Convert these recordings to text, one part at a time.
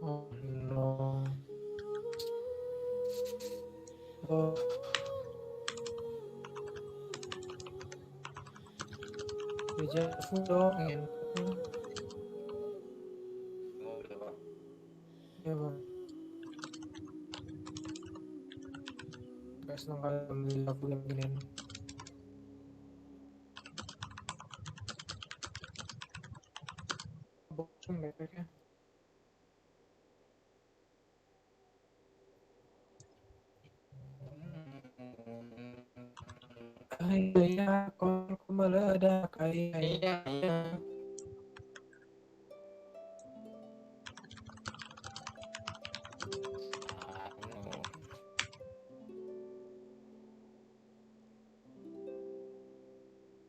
Oh no. Oh, dejavu dong, inputnya. Ya bang. Gak seneng kali dejavu yang giniin. Bosan backpacknya. Ayah, kolku meledak. Ayah.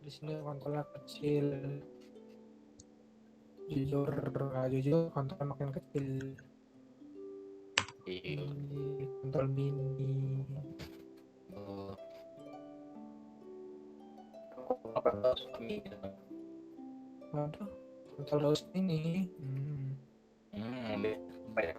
Di sini kontrolnya kecil. Jujur kontrol makin kecil. Ini kontrol mini. Waduh, kontrol dos ini. Banyak.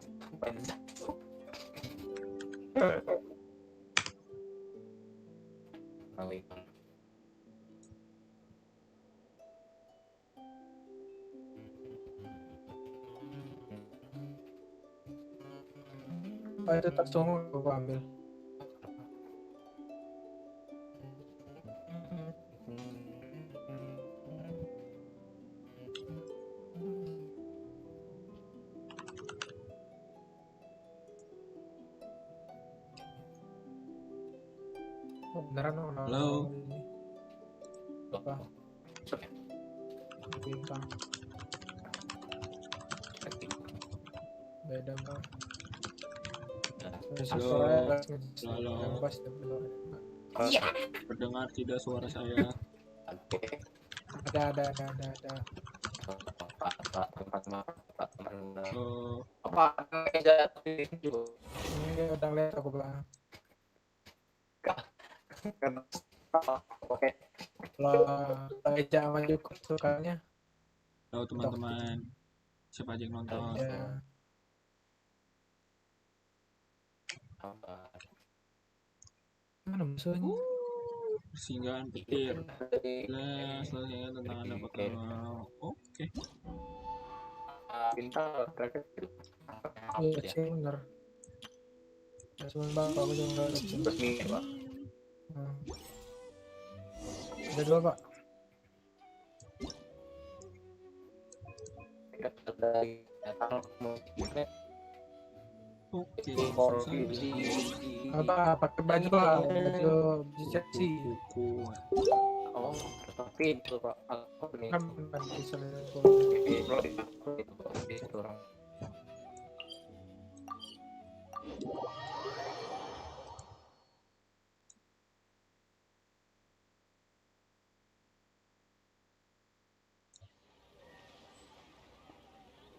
Itu tak semua aku ambil. Oh, beneran orang Halo. ini. Apa? Bintang. Beda bang. Halo. Iya. Terdengar tidak suara saya? Ada. Apa aja Ini dia udah lihat aku bang. Oke. Kalau Eja sama Jukut sukanya. Halo teman-teman. Siapa aja yang nonton? Ya. Mana musuhnya? Persinggahan petir. Selesai tentang Anda bakal. Oke. Bintang terakhir. Iya sih bener. Ya cuman bang, aku juga nggak ada. Resmi pak. Ada dua pak. Oke. Apa pakai baju pak? Baju Chelsea. Buku. Oh, tapi itu pak. Aku nih. Kan bisa lihat. Itu orang.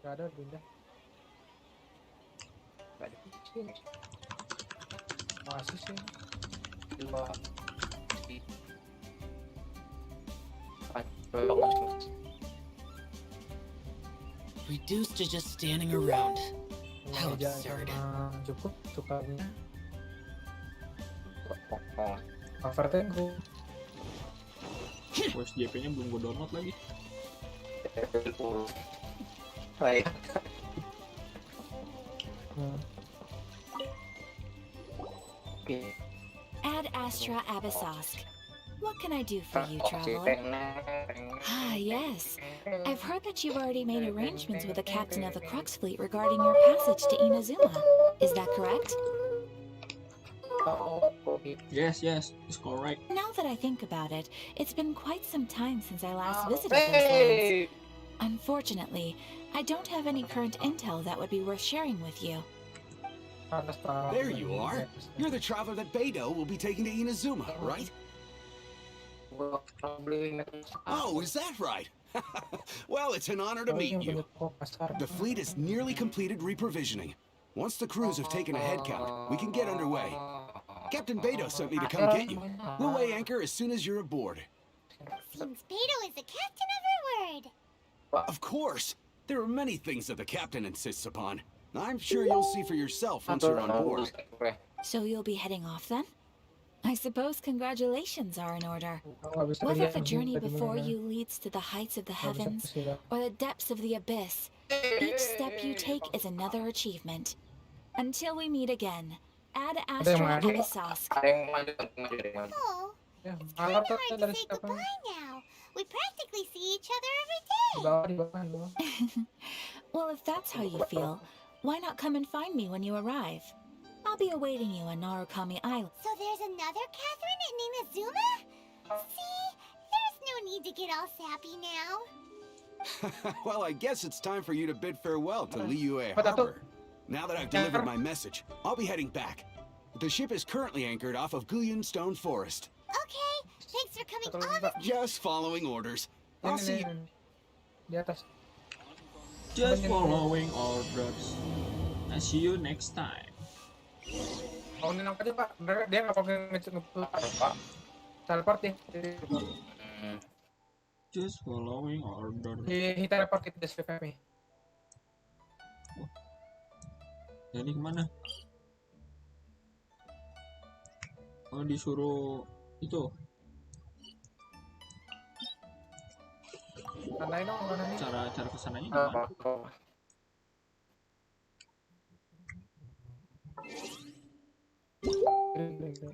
Gak ada pindah. Gak ada sini. Masih sih. Dua. Reduced to just standing around. How absurd. Cukup sukanya. Overthinking. JP-nya belum gue download lagi. Baik. Ad Astra Abyssosque. What can I do for you, traveler? Ah, yes. I've heard that you've already made arrangements with the captain of the Crux fleet regarding your passage to Inazuma. Is that correct? Yes, it's correct. Now that I think about it, it's been quite some time since I last visited those lands. Unfortunately, I don't have any current intel that would be worth sharing with you. There you are. You're the traveler that Beidou will be taking to Inazuma, right? Oh, is that right? Well, it's an honor to meet you. The fleet has nearly completed reprovisioning. Once the crews have taken a head count, we can get underway. Captain Beidou sent me to come get you. We'll weigh anchor as soon as you're aboard. Seems Beidou is the captain of her word. Of course. There are many things that the captain insists upon. I'm sure you'll see for yourself once you're on board. So you'll be heading off then? I suppose congratulations are in order. Ako nggak bisa Whether lihat the sih, journey tadi before mana. you leads to the heights of the Nggak bisa heavens kesila. or the depths of the abyss, each step you take is another achievement. Until we meet again, Ad Ada yang Astra maju. Abyssosque. Ada yang maju, maju, maju. Oh, Ya, it's malam kind tuh of hard to dari say siapa? goodbye now. We practically see each other every Di day. bawah, di bawah, di bawah. Well, if that's how you feel, why not come and find me when you arrive? I'll be awaiting you on Narukami Island. So there's another Catherine at Ninazuma? See, there's no need to get all sappy now. Well, I guess it's time for you to bid farewell to Liyue Apa tuh? Harbor. Now that I've delivered my message, I'll be heading back. The ship is currently anchored off of Guyun Stone Forest. Okay, thanks for coming Satu all lagi, Pak. Just following orders. I'll Ini, see ini, you. ini. Di atas. Just following orders. I see you next time. Bangunin aku aja, Pak. Dia nggak pakai nge-push. Pak. Teleport ya. Just following orders. Di teleport kita di SPP. Jadi kemana? Oh, disuruh itu. Tandain dong, tandain. Cara kesananya gimana? Gini.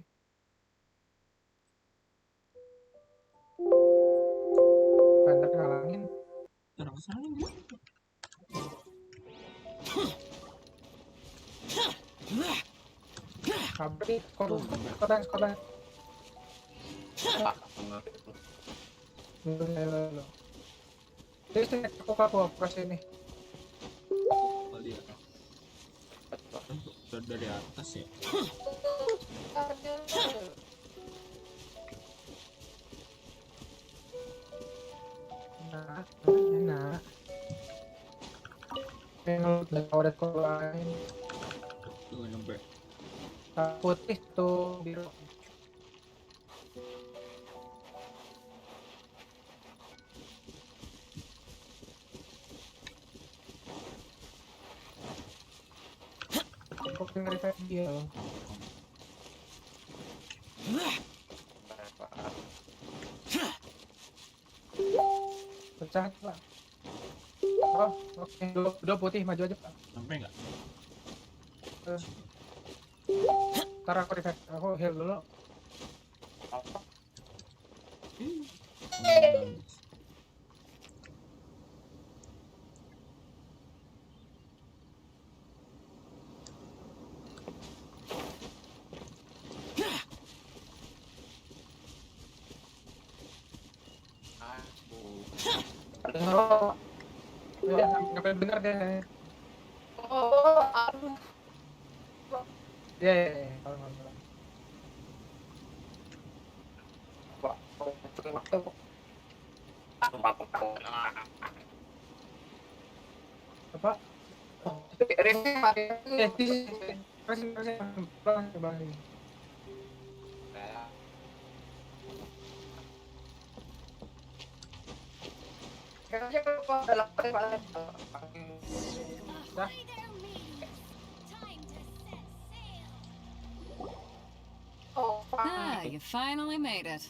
Panda ngalangin. Cara kesananya gimana? Kabur nih, Scotland. Lo. Terus aku ke sini. Oh, dia. Dari atas ya. Nah. Pengen udah keluarin. Tunggu nyampe. Putih tuh biru. Kok nge-revive dia loh. Pecah Pak. Oh, oke. Udah putih, maju aja Pak. Sampai nggak? Ntar aku revive, aku heal dulu. Oh, ya, ngapain bener deh. Oh, aduh. Ya, kalau. Apa? Ah, you finally made it.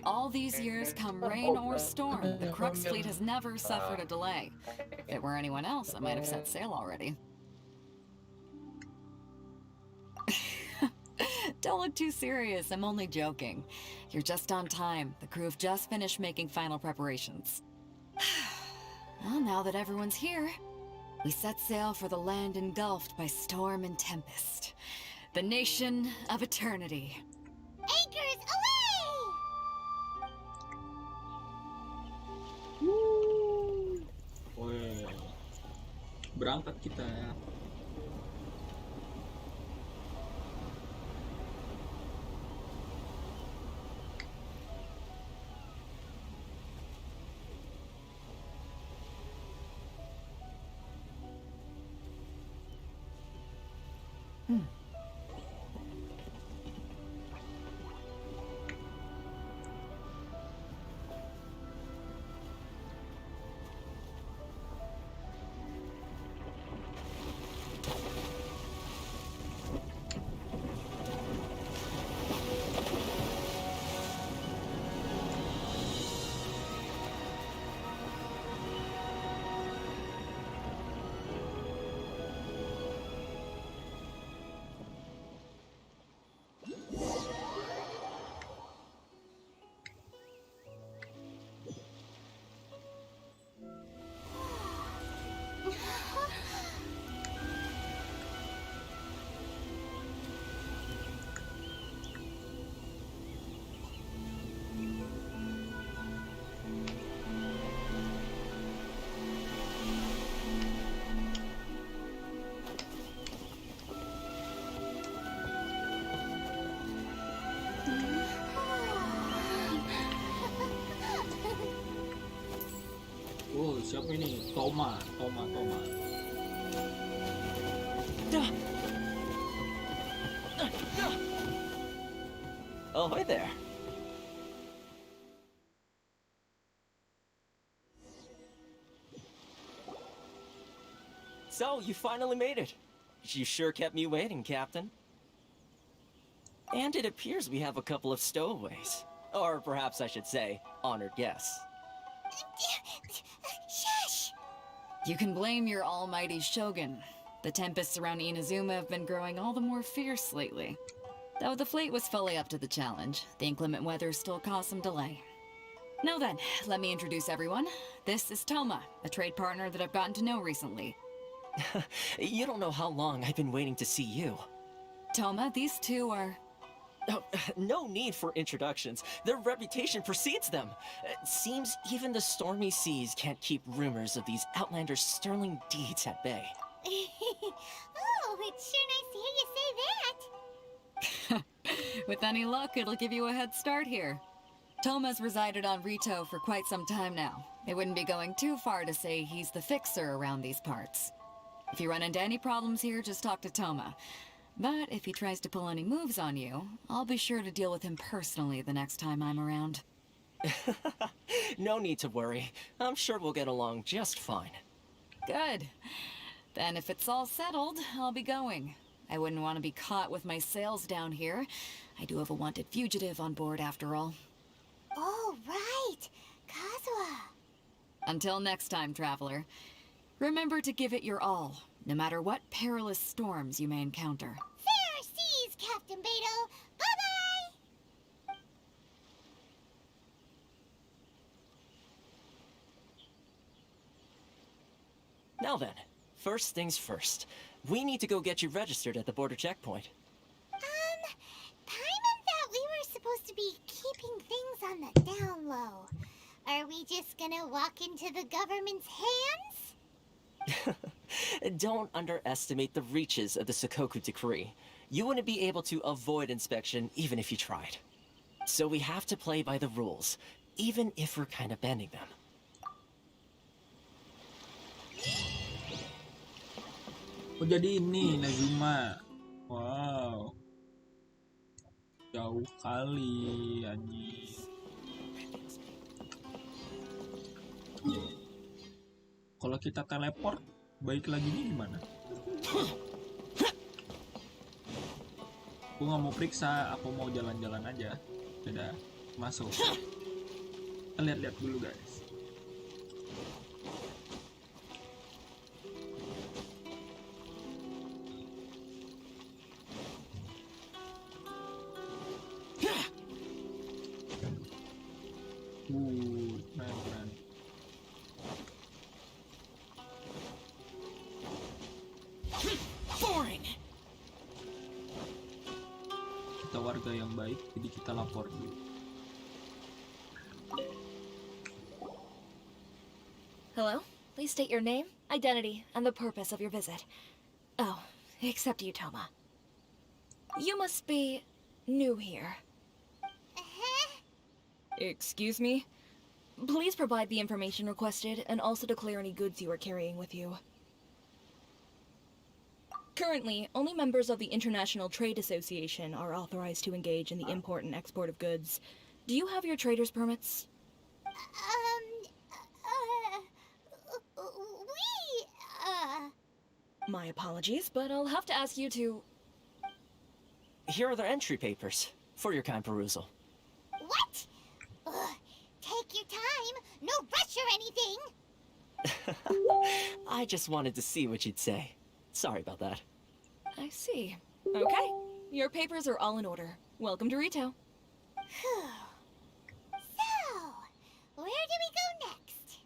All these years, come rain or storm, the Crux fleet has never suffered a delay. If it were anyone else, I might have set sail already. Don't look too serious, I'm only joking. You're just on time. The crew have just finished making final preparations. Well, now that everyone's here, we set sail for the land engulfed by storm and tempest. The nation of eternity. Anchors away! Wih, berangkat kita. Siapa ini? Toma. Oh, hi there. So, you finally made it. You sure kept me waiting, Captain. And it appears we have a couple of stowaways. Or perhaps I should say, honored guests. Shush! You can blame your almighty Shogun. The tempests around Inazuma have been growing all the more fierce lately. Though the fleet was fully up to the challenge, the inclement weather still caused some delay. Now then, let me introduce everyone. This is Toma, a trade partner that I've gotten to know recently. You don't know how long I've been waiting to see you. Toma, these two are... Oh, no need for introductions. Their reputation precedes them. It seems even the stormy seas can't keep rumors of these Outlanders' sterling deeds at bay. Oh, it's sure nice to hear you say that. With any luck, it'll give you a head start here. Toma's resided on Rito for quite some time now. It wouldn't be going too far to say he's the fixer around these parts. If you run into any problems here, just talk to Toma. But if he tries to pull any moves on you, I'll be sure to deal with him personally the next time I'm around. No need to worry. I'm sure we'll get along just fine. Good. Then if it's all settled, I'll be going. I wouldn't want to be caught with my sails down here. I do have a wanted fugitive on board after all. Oh, right. Kazuha. Until next time, traveler. Remember to give it your all, no matter what perilous storms you may encounter. Fair seas, Captain Beto. Bye-bye. Now then, first things first. We need to go get you registered at the border checkpoint. Paimon thought we were supposed to be keeping things on the down low. Are we just gonna walk into the government's hands? Don't underestimate the reaches of the Sakoku Decree. You wouldn't be able to avoid inspection even if you tried. So we have to play by the rules, even if we're kind of bending them. Oh jadi ini Inazuma. Wow. Jauh kali anjing. Kalau kita teleport, baik lagi nih gimana? Aku nggak mau periksa, aku mau jalan-jalan aja. Udah masuk. Kita lihat-lihat dulu guys. Keren. Boring. Kita warga yang baik, jadi kita lapor dulu. Hello? Please state your name, identity, and the purpose of your visit. Oh, except you, Toma. You must be new here. Excuse me? Please provide the information requested and also declare any goods you are carrying with you. Currently, only members of the International Trade Association are authorized to engage in the import and export of goods. Do you have your trader's permits? My apologies, but I'll have to ask you to... Here are the entry papers for your kind perusal. What? Take your time. No rush or anything. I just wanted to see what you'd say. Sorry about that. I see. Okay, your papers are all in order. Welcome to Rito. So, where do we go next?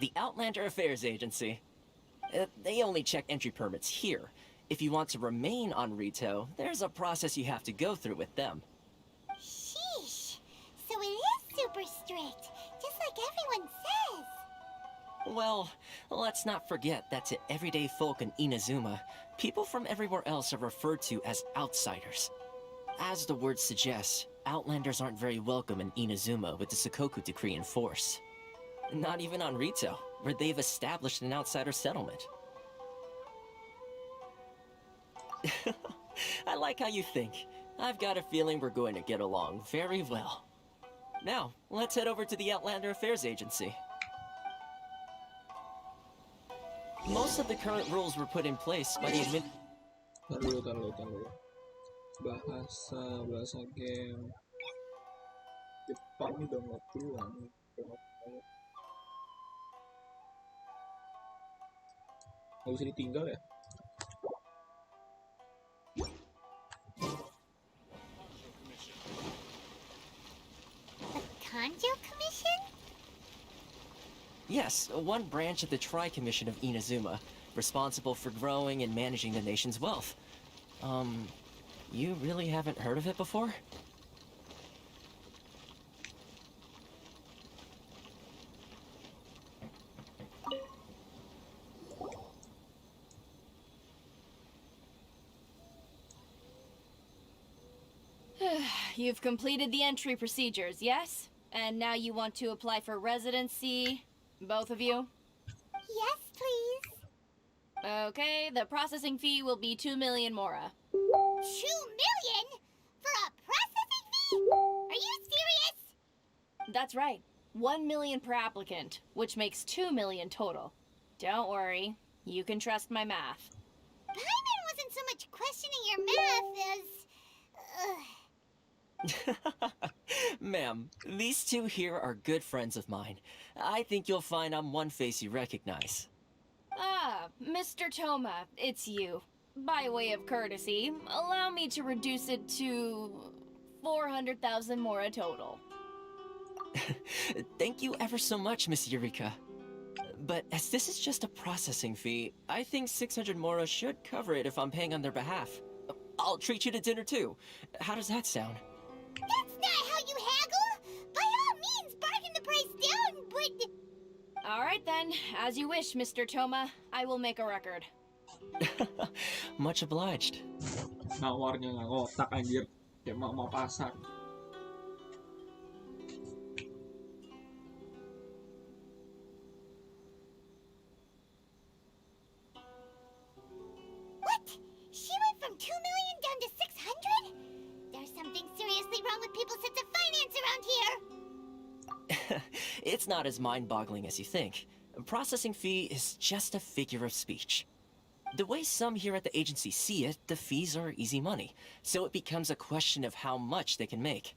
The Outlander Affairs Agency. They only check entry permits here. If you want to remain on Rito, there's a process you have to go through with them. Sheesh. So it is super strict, just like everyone says. Well, let's not forget that to everyday folk in Inazuma, people from everywhere else are referred to as outsiders. As the word suggests, Outlanders aren't very welcome in Inazuma with the Sakoku Decree in force. Not even on Rito, where they've established an outsider settlement. I like how you think. I've got a feeling we're going to get along very well. Now, let's head over to the Outlander Affairs Agency. Most of the current rules were put in place by the Taruh. Bahasa game Jepang ini udah nggak keluar. Nggak bisa ditinggal ya? The Kanjo Commission? Yes, one branch of the Tri-Commission of Inazuma, responsible for growing and managing the nation's wealth. You really haven't heard of it before? You've completed the entry procedures, yes? And now you want to apply for residency, both of you? Yes, please. Okay, the processing fee will be 2 million mora. 2 million? For a processing fee? Are you serious? That's right. 1 million per applicant, which makes 2 million total. Don't worry, you can trust my math. Paimon wasn't so much questioning your math as... Ma'am, these two here are good friends of mine. I think you'll find I'm one face you recognize. Ah, Mr. Toma, it's you. By way of courtesy, allow me to reduce it to 400,000 mora total. Thank you ever so much, Miss Eureka. But as this is just a processing fee, I think 600 mora should cover it if I'm paying on their behalf. I'll treat you to dinner too. How does that sound? That's not how you haggle! By all means, bargain the price down, but... Alright then, as you wish, Mr. Toma. I will make a record. Much obliged. Nawarnya nggak ngotak anjir. Kayak mau pasar. What? She went from 2 million down to 600? There's something seriously wrong with people's sense of finance around here. It's not as mind-boggling as you think. A processing fee is just a figure of speech. The way some here at the agency see it, the fees are easy money, so it becomes a question of how much they can make.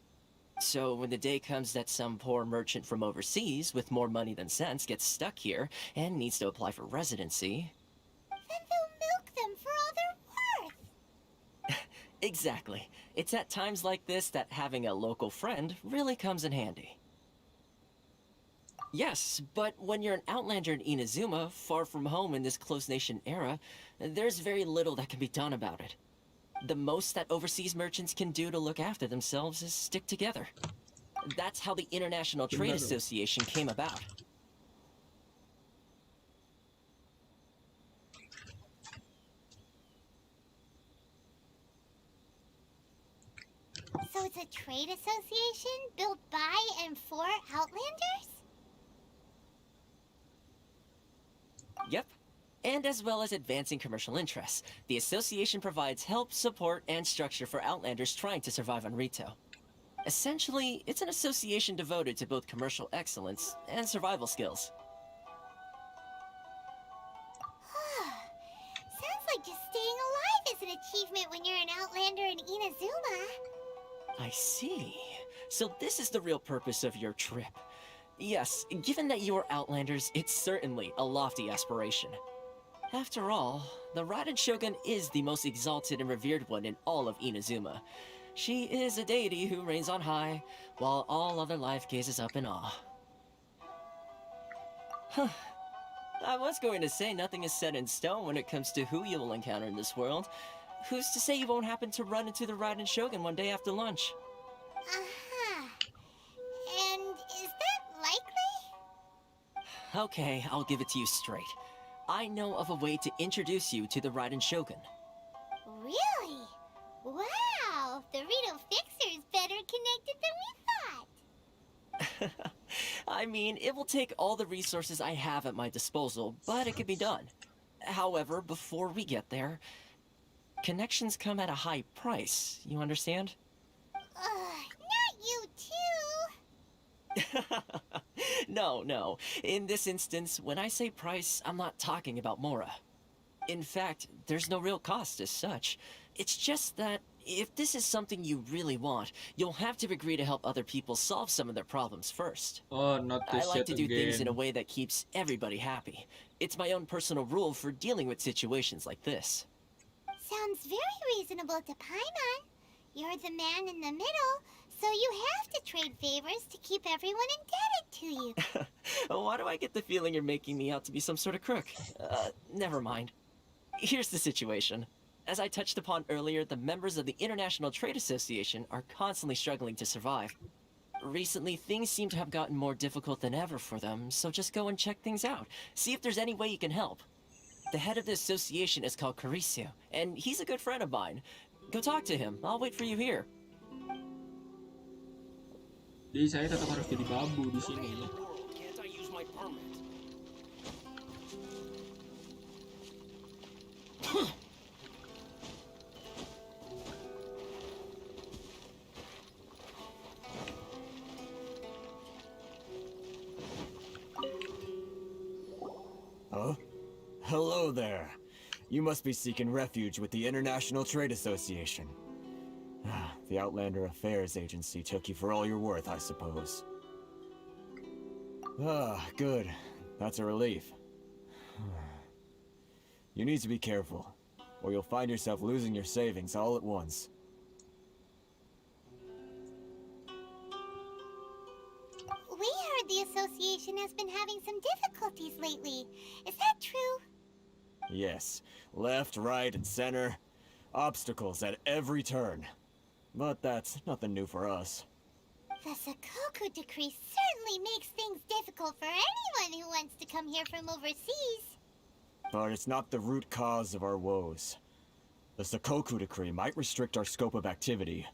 So when the day comes that some poor merchant from overseas with more money than sense gets stuck here and needs to apply for residency... Then they'll milk them for all they're worth. Exactly. It's at times like this that having a local friend really comes in handy. Yes, but when you're an outlander in Inazuma, far from home in this close nation era, there's very little that can be done about it. The most that overseas merchants can do to look after themselves is stick together. That's how the International Trade Association came about. So it's a trade association built by and for Outlanders? Yep. And as well as advancing commercial interests, the association provides help, support, and structure for Outlanders trying to survive on Rito. Essentially, it's an association devoted to both commercial excellence and survival skills. Sounds like just staying alive is an achievement when you're an Outlander in Inazuma. I see. So this is the real purpose of your trip. Yes, given that you are Outlanders, it's certainly a lofty aspiration. After all, the Ryzen Shogun is the most exalted and revered one in all of Inazuma. She is a deity who reigns on high, while all other life gazes up in awe. Huh. I was going to say nothing is set in stone when it comes to who you will encounter in this world. Who's to say you won't happen to run into the Ryzen Shogun one day after lunch? And is that likely? Okay, I'll give it to you straight. I know of a way to introduce you to the Ryzen Shogun. Really? Wow, the Rito Fixer's better connected than we thought. I mean, it will take all the resources I have at my disposal, but it can be done. However, before we get there, connections come at a high price, you understand? Not you too. No. In this instance, when I say price, I'm not talking about Mora. In fact, there's no real cost as such. It's just that if this is something you really want, you'll have to agree to help other people solve some of their problems first. Oh, not I this like yet to do things in a again. way that keeps everybody happy. It's my own personal rule for dealing with situations like this. Sounds very reasonable to Paimon. You're the man in the middle, so you have to trade favors to keep everyone indebted to you. Why do I get the feeling you're making me out to be some sort of crook? Never mind. Here's the situation. As I touched upon earlier, the members of the International Trade Association are constantly struggling to survive. Recently, things seem to have gotten more difficult than ever for them, so just go and check things out. See if there's any way you can help. The head of the association is called Carisio, and he's a good friend of mine. Go talk to him. I'll wait for you here. Jadi saya tetap harus jadi babu di sini. Can't I use my permit? Huh? Hello there. You must be seeking refuge with the International Trade Association. The Outlander Affairs Agency took you for all you're worth, I suppose. Good. That's a relief. You need to be careful, or you'll find yourself losing your savings all at once. We heard the association has been having some difficulties lately. Is that true? Yes. Left, right, and center. Obstacles at every turn. But that's nothing new for us. The Sakoku decree certainly makes things difficult for anyone who wants to come here from overseas. But it's not the root cause of our woes. The Sakoku decree might restrict our scope of activity,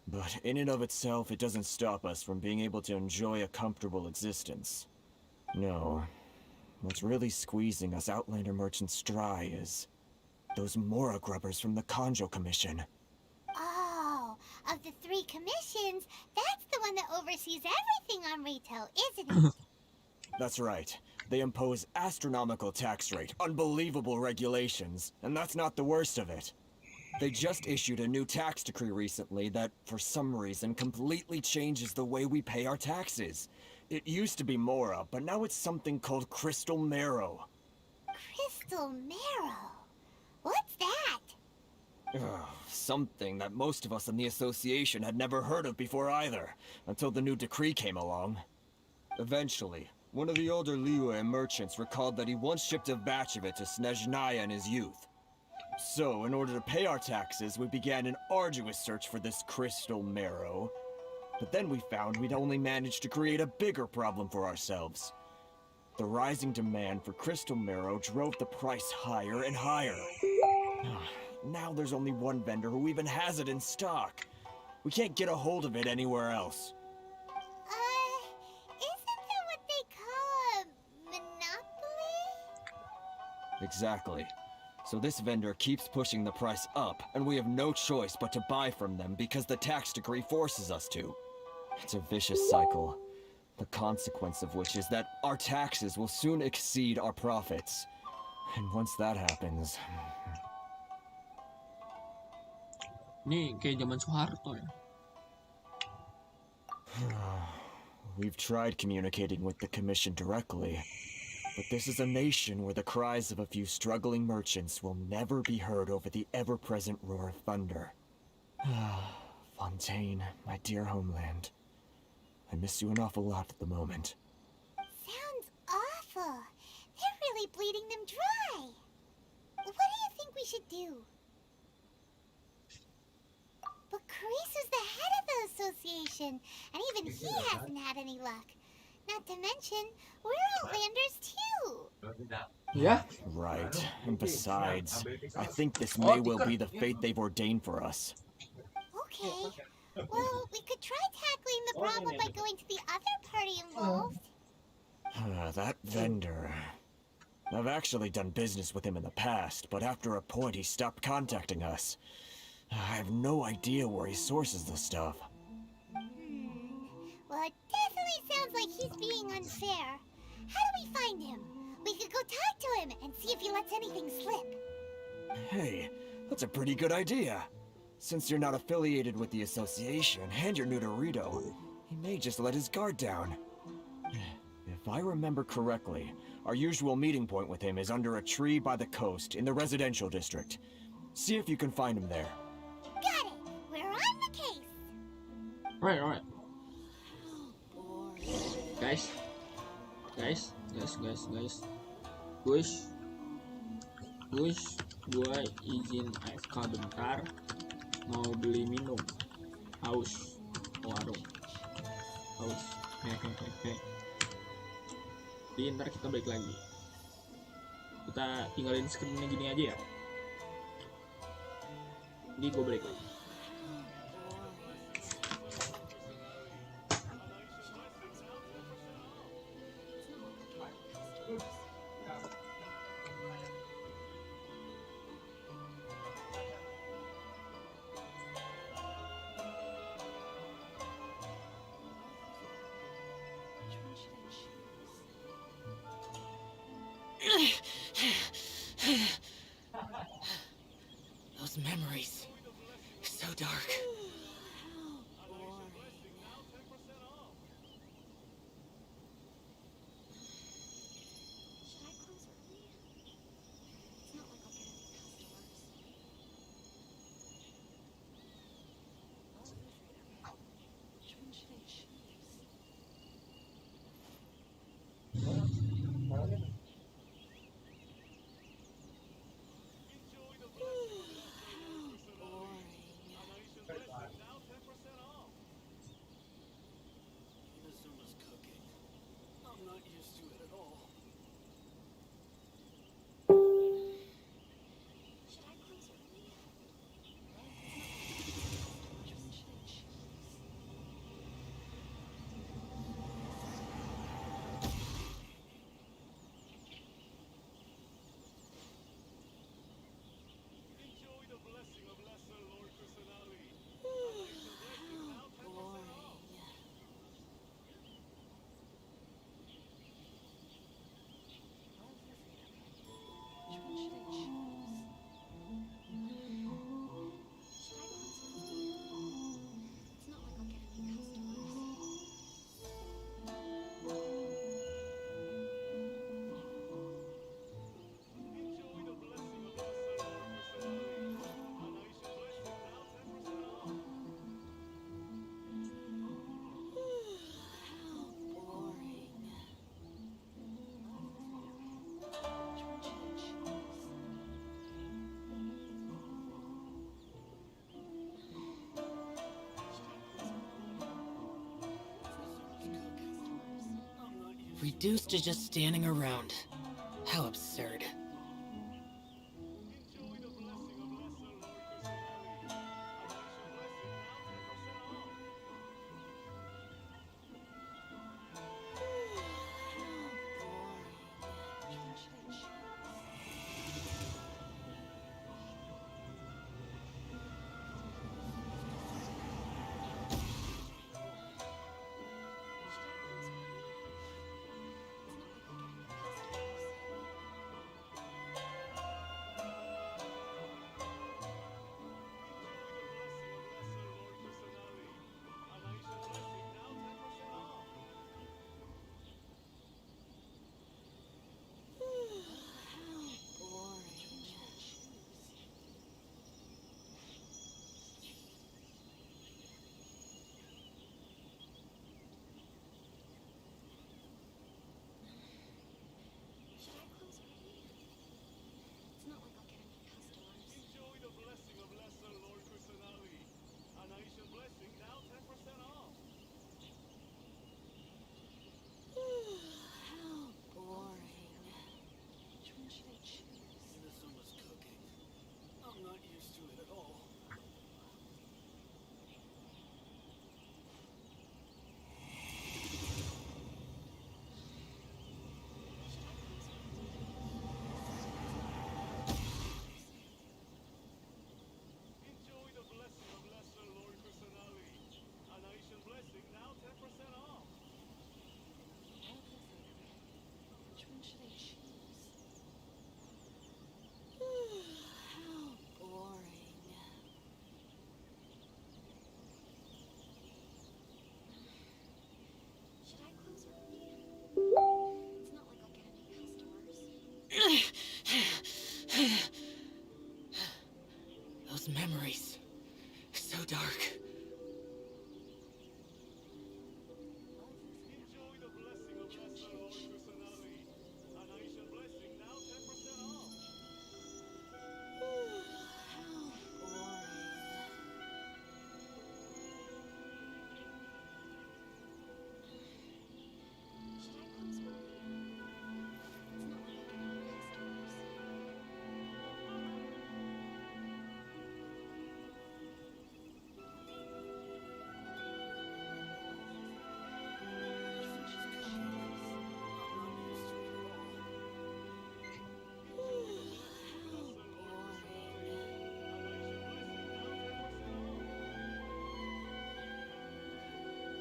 but in and of itself, it doesn't stop us from being able to enjoy a comfortable existence. No. What's really squeezing us Outlander merchants dry is those Mora grubbers from the Kanjo Commission. Oh, of the 3 commissions, that's the one that oversees everything on retail, isn't it? That's right. They impose astronomical tax rate, unbelievable regulations, and that's not the worst of it. They just issued a new tax decree recently that, for some reason, completely changes the way we pay our taxes. It used to be Mora, but now it's something called Crystal Marrow. Crystal Marrow? What's that? Something that most of us in the association had never heard of before either, until the new decree came along. Eventually, one of the older Liyue merchants recalled that he once shipped a batch of it to Snezhnaya in his youth. So, in order to pay our taxes, we began an arduous search for this Crystal Marrow. But then we found we'd only managed to create a bigger problem for ourselves. The rising demand for Crystal Marrow drove the price higher and higher. Now there's only one vendor who even has it in stock. We can't get a hold of it anywhere else. Isn't that what they call a monopoly? Exactly. So this vendor keeps pushing the price up, and we have no choice but to buy from them because the tax decree forces us to. It's a vicious cycle, the consequence of which is that our taxes will soon exceed our profits. And once that happens... Ini kayak zaman Soeharto ya. We've tried communicating with the Commission directly, but this is a nation where the cries of a few struggling merchants will never be heard over the ever-present roar of thunder. Fontaine, my dear homeland. I miss you an awful lot at the moment. Sounds awful. They're really bleeding them dry. What do you think we should do? But Carisu's the head of the association, and even he hasn't had any luck. Not to mention, we're Outlanders too. Yeah? Right. And besides, I think this may well be the fate they've ordained for us. Okay. Well, we could try tackling the problem by going to the other party involved. That vendor. I've actually done business with him in the past, but after a point he stopped contacting us. I have no idea where he sources the stuff. Well, it definitely sounds like he's being unfair. How do we find him? We could go talk to him and see if he lets anything slip. Hey, that's a pretty good idea. Since you're not affiliated with the association and you're new to Rito, he may just let his guard down. If I remember correctly, our usual meeting point with him is under a tree by the coast in the residential district. See if you can find him there. Got it! We're on the case! Alright. Guys. Guys, gua izin AFK bentar. Mau beli minum. Haus. Warung. Haus. Hehehe. Jadi ntar kita balik lagi. Kita tinggalin screennya gini aja ya. Jadi gue balik lagi. Those memories. So dark. Reduced to just standing around. How absurd.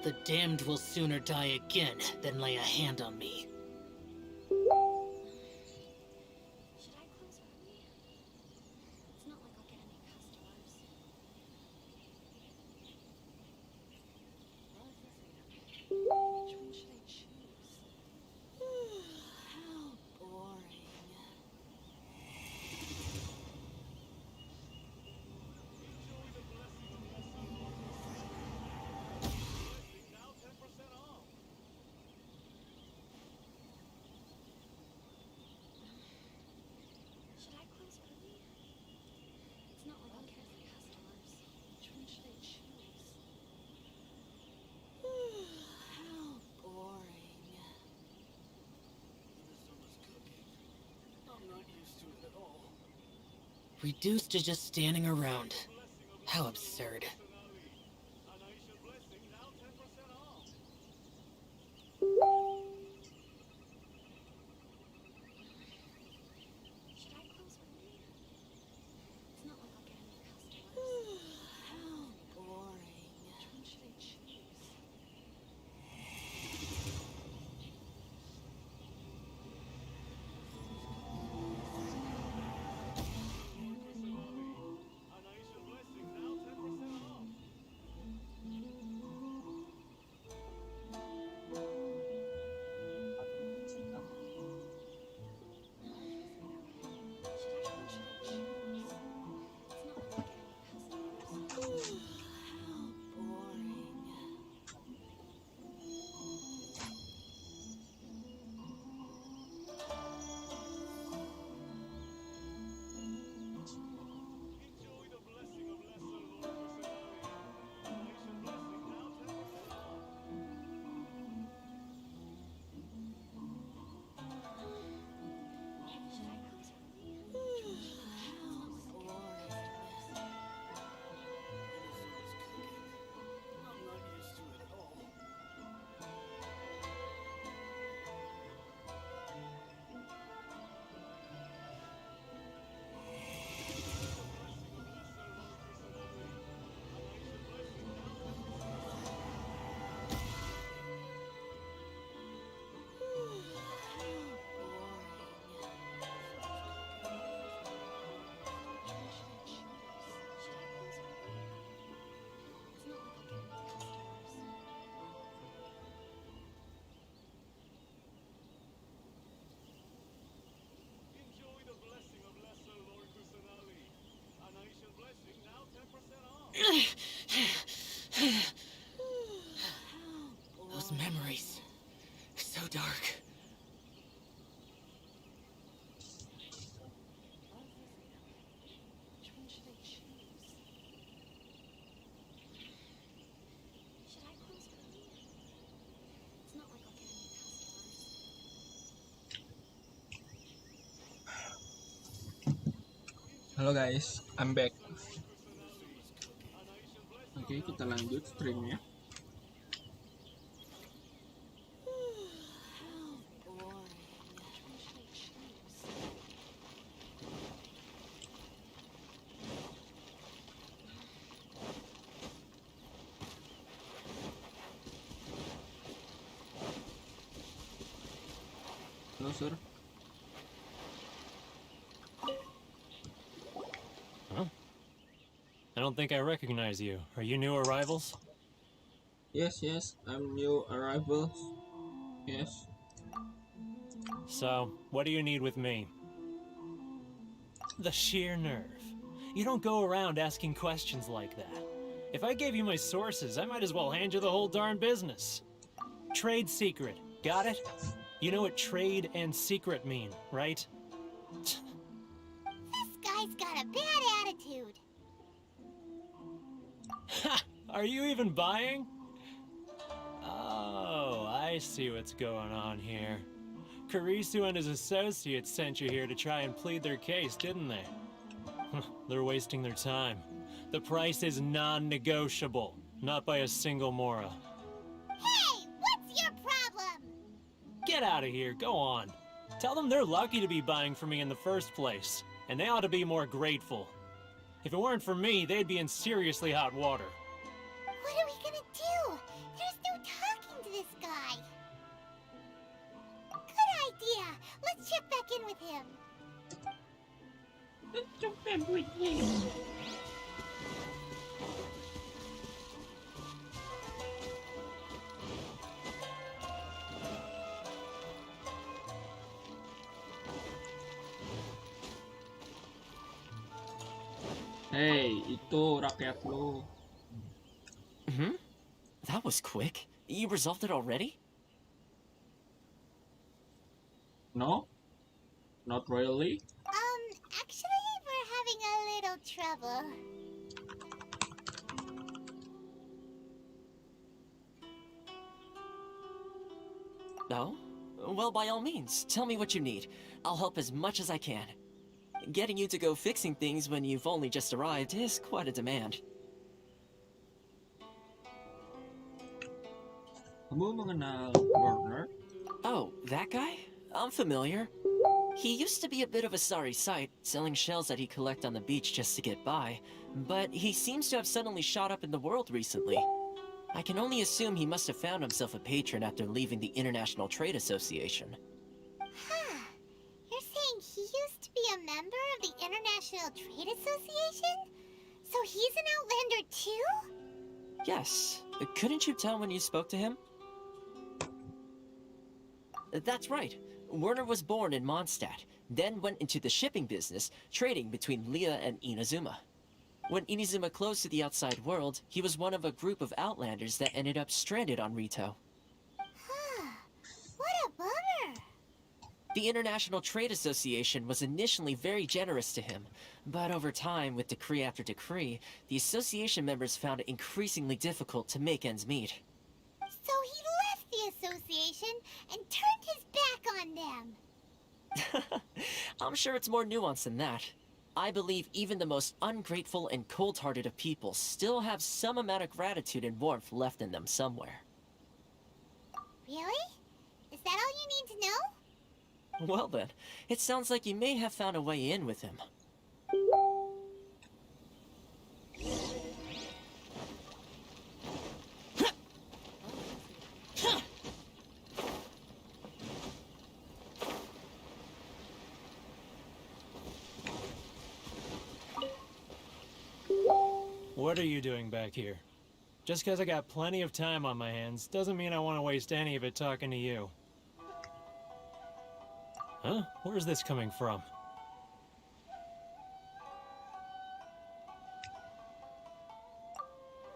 The damned will sooner die again than lay a hand on me. Should I close early? It's not like I'll get any customers. Which one should I choose? How boring. Should I close early? It's not like I'll get any customers. Which one should I choose? How boring. Reduced to just standing around. How absurd. Should I close early? It's not like I'll get any customers. How boring. Which one should I choose? Those memories. So dark. Which one should I choose? Should I close early? It's not like I'll get any customers. Halo guys, I'm back. Oke, kita lanjut streamnya. Halo sir. Huh? I don't think I recognize you. Are you new arrivals? Yes, I'm new arrivals. Yes. So, what do you need with me? The sheer nerve. You don't go around asking questions like that. If I gave you my sources, I might as well hand you the whole darn business. Trade secret. Got it? You know what trade and secret mean, right? This guy's got a bad attitude. Ha! Are you even buying? Oh, I see what's going on here. Karisu and his associates sent you here to try and plead their case, didn't they? They're wasting their time. The price is non-negotiable, not by a single Mora. Hey, what's your problem? Get out of here, go on. Tell them they're lucky to be buying from me in the first place, and they ought to be more grateful. If it weren't for me, they'd be in seriously hot water. What are we gonna do? There's no Hey, itu rakyat lo. Hmm? That was quick. You resolved it already? No? Not really? Actually, we're having a little trouble. No? Well, by all means, tell me what you need. I'll help as much as I can. Getting you to go fixing things when you've only just arrived is quite a demand. Kamu mengenal Warner? Oh, that guy? I'm familiar. He used to be a bit of a sorry sight, selling shells that he collect on the beach just to get by, but he seems to have suddenly shot up in the world recently. I can only assume he must have found himself a patron after leaving the International Trade Association. Huh. You're saying he used to be a member of the International Trade Association? So he's an Outlander too? Yes. Couldn't you tell when you spoke to him? That's right. Werner was born in Mondstadt, then went into the shipping business, trading between Leah and Inazuma. When Inazuma closed to the outside world, he was one of a group of Outlanders that ended up stranded on Rito. Huh. What a bummer. The International Trade Association was initially very generous to him, but over time, with decree after decree, the association members found it increasingly difficult to make ends meet. So he left the association and turned his back on them. I'm sure it's more nuanced than that. I believe even the most ungrateful and cold-hearted of people still have some amount of gratitude and warmth left in them somewhere. Really? Is that all you need to know? Well then, it sounds like you may have found a way in with him. What are you doing back here? Just because I got plenty of time on my hands doesn't mean I want to waste any of it talking to you. Huh? Where's this coming from?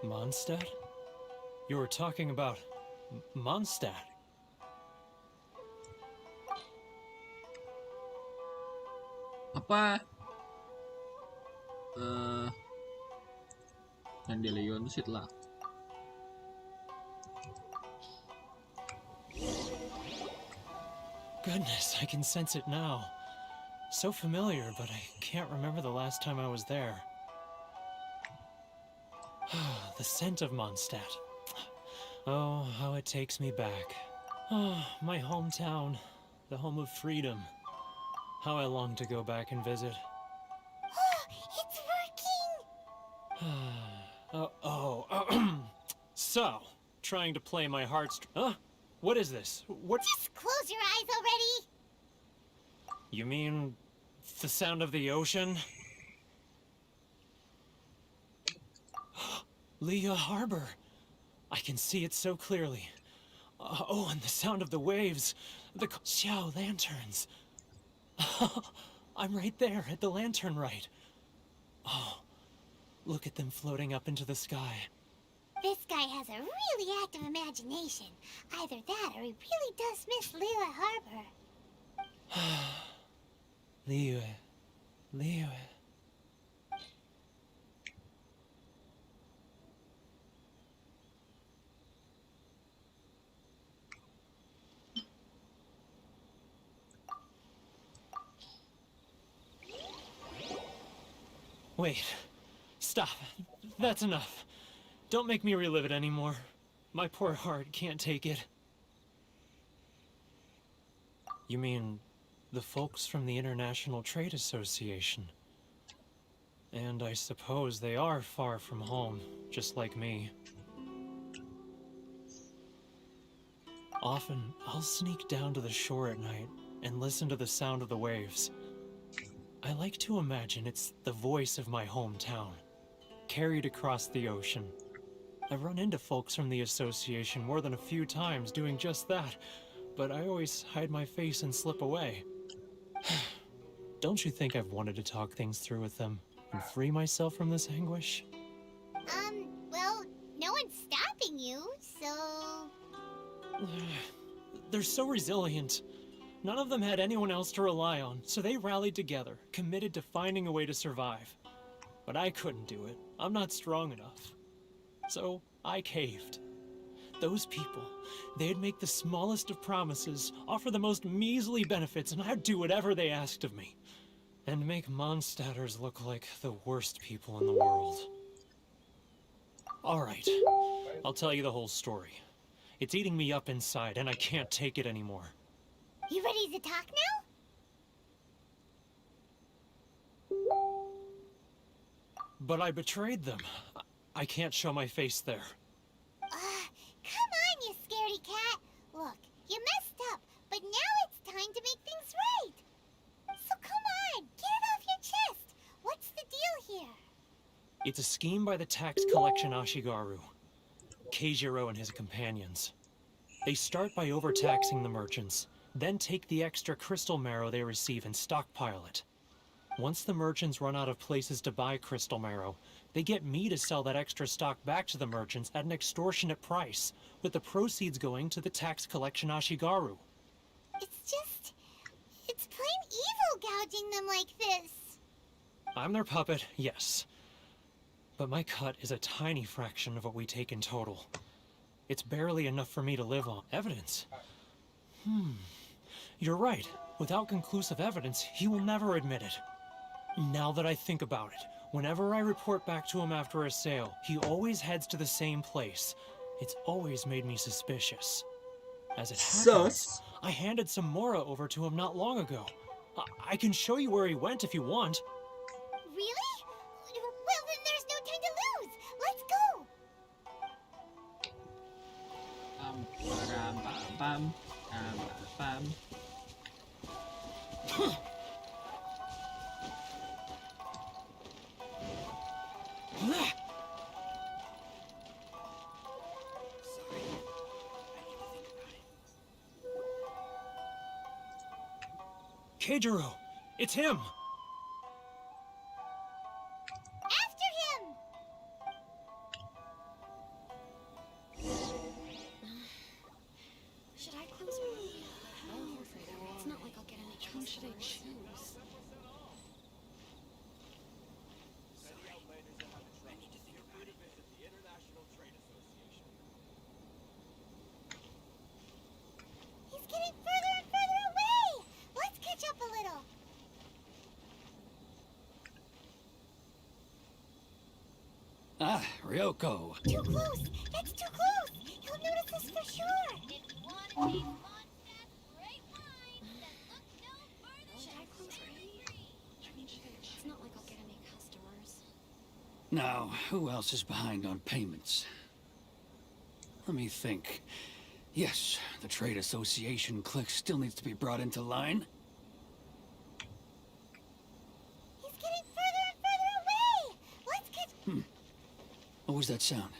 Mondstadt? You were talking about Mondstadt. Apa? Dandelion seed lah. Goodness, I can sense it now. So familiar, but I can't remember the last time I was there. The scent of Mondstadt. Oh, how it takes me back. Oh, my hometown, the home of freedom. How I long to go back and visit. It's working! So, trying to play my heartstrings. Huh? What is this? What? Just close your eyes already! You mean the sound of the ocean? Leah Harbor. I can see it so clearly. Oh, and the sound of the waves. The Xiao lanterns. I'm right there at the lantern right. Oh, look at them floating up into the sky. This guy has a really active imagination. Either that or he really does miss Liyue Harbor. Liyue. Wait. Stop. That's enough. Don't make me relive it anymore. My poor heart can't take it. You mean the folks from the International Trade Association? And I suppose they are far from home, just like me. Often, I'll sneak down to the shore at night and listen to the sound of the waves. I like to imagine it's the voice of my hometown, carried across the ocean. I've run into folks from the association more than a few times doing just that, but I always hide my face and slip away. Don't you think I've wanted to talk things through with them and free myself from this anguish? Well, no one's stopping you, so... They're so resilient. None of them had anyone else to rely on, so they rallied together, committed to finding a way to survive. But I couldn't do it. I'm not strong enough. So I caved. Those people, they'd make the smallest of promises, offer the most measly benefits, and I'd do whatever they asked of me. And make Mondstadters look like the worst people in the world. Alright, I'll tell you the whole story. It's eating me up inside, and I can't take it anymore. You ready to talk now? But I betrayed them. I can't show my face there. Come on, you scaredy cat. Look, you messed up, but now it's time to make things right. So come on, get it off your chest. What's the deal here? It's a scheme by the tax collection Ashigaru, Keijiro and his companions. They start by overtaxing the merchants, then take the extra crystal marrow they receive and stockpile it. Once the merchants run out of places to buy crystal marrow, they get me to sell that extra stock back to the merchants at an extortionate price, with the proceeds going to the tax collection Ashigaru. It's plain evil gouging them like this. I'm their puppet, yes. But my cut is a tiny fraction of what we take in total. It's barely enough for me to live on. Evidence? You're right. Without conclusive evidence, he will never admit it. Now that I think about it, whenever I report back to him after a sale, he always heads to the same place. It's always made me suspicious. As it happens, I handed some Mora over to him not long ago. I can show you where he went if you want. Really? Well, then there's no time to lose. Let's go. Keijiro! It's him! After him! Should I close my eyes? I'm afraid I will. It's not like I'll get any chance. Who should I choose? He's getting further and further away! Let's catch up a little. Ah, Ryoko. Too close! That's too close! He'll notice us for sure! Should I close my eyes? I mean, it's not like I'll get any customers. Now, who else is behind on payments? Let me think. Yes, the Trade Association clique still needs to be brought into line. He's getting further and further away! Let's catch... What was that sound?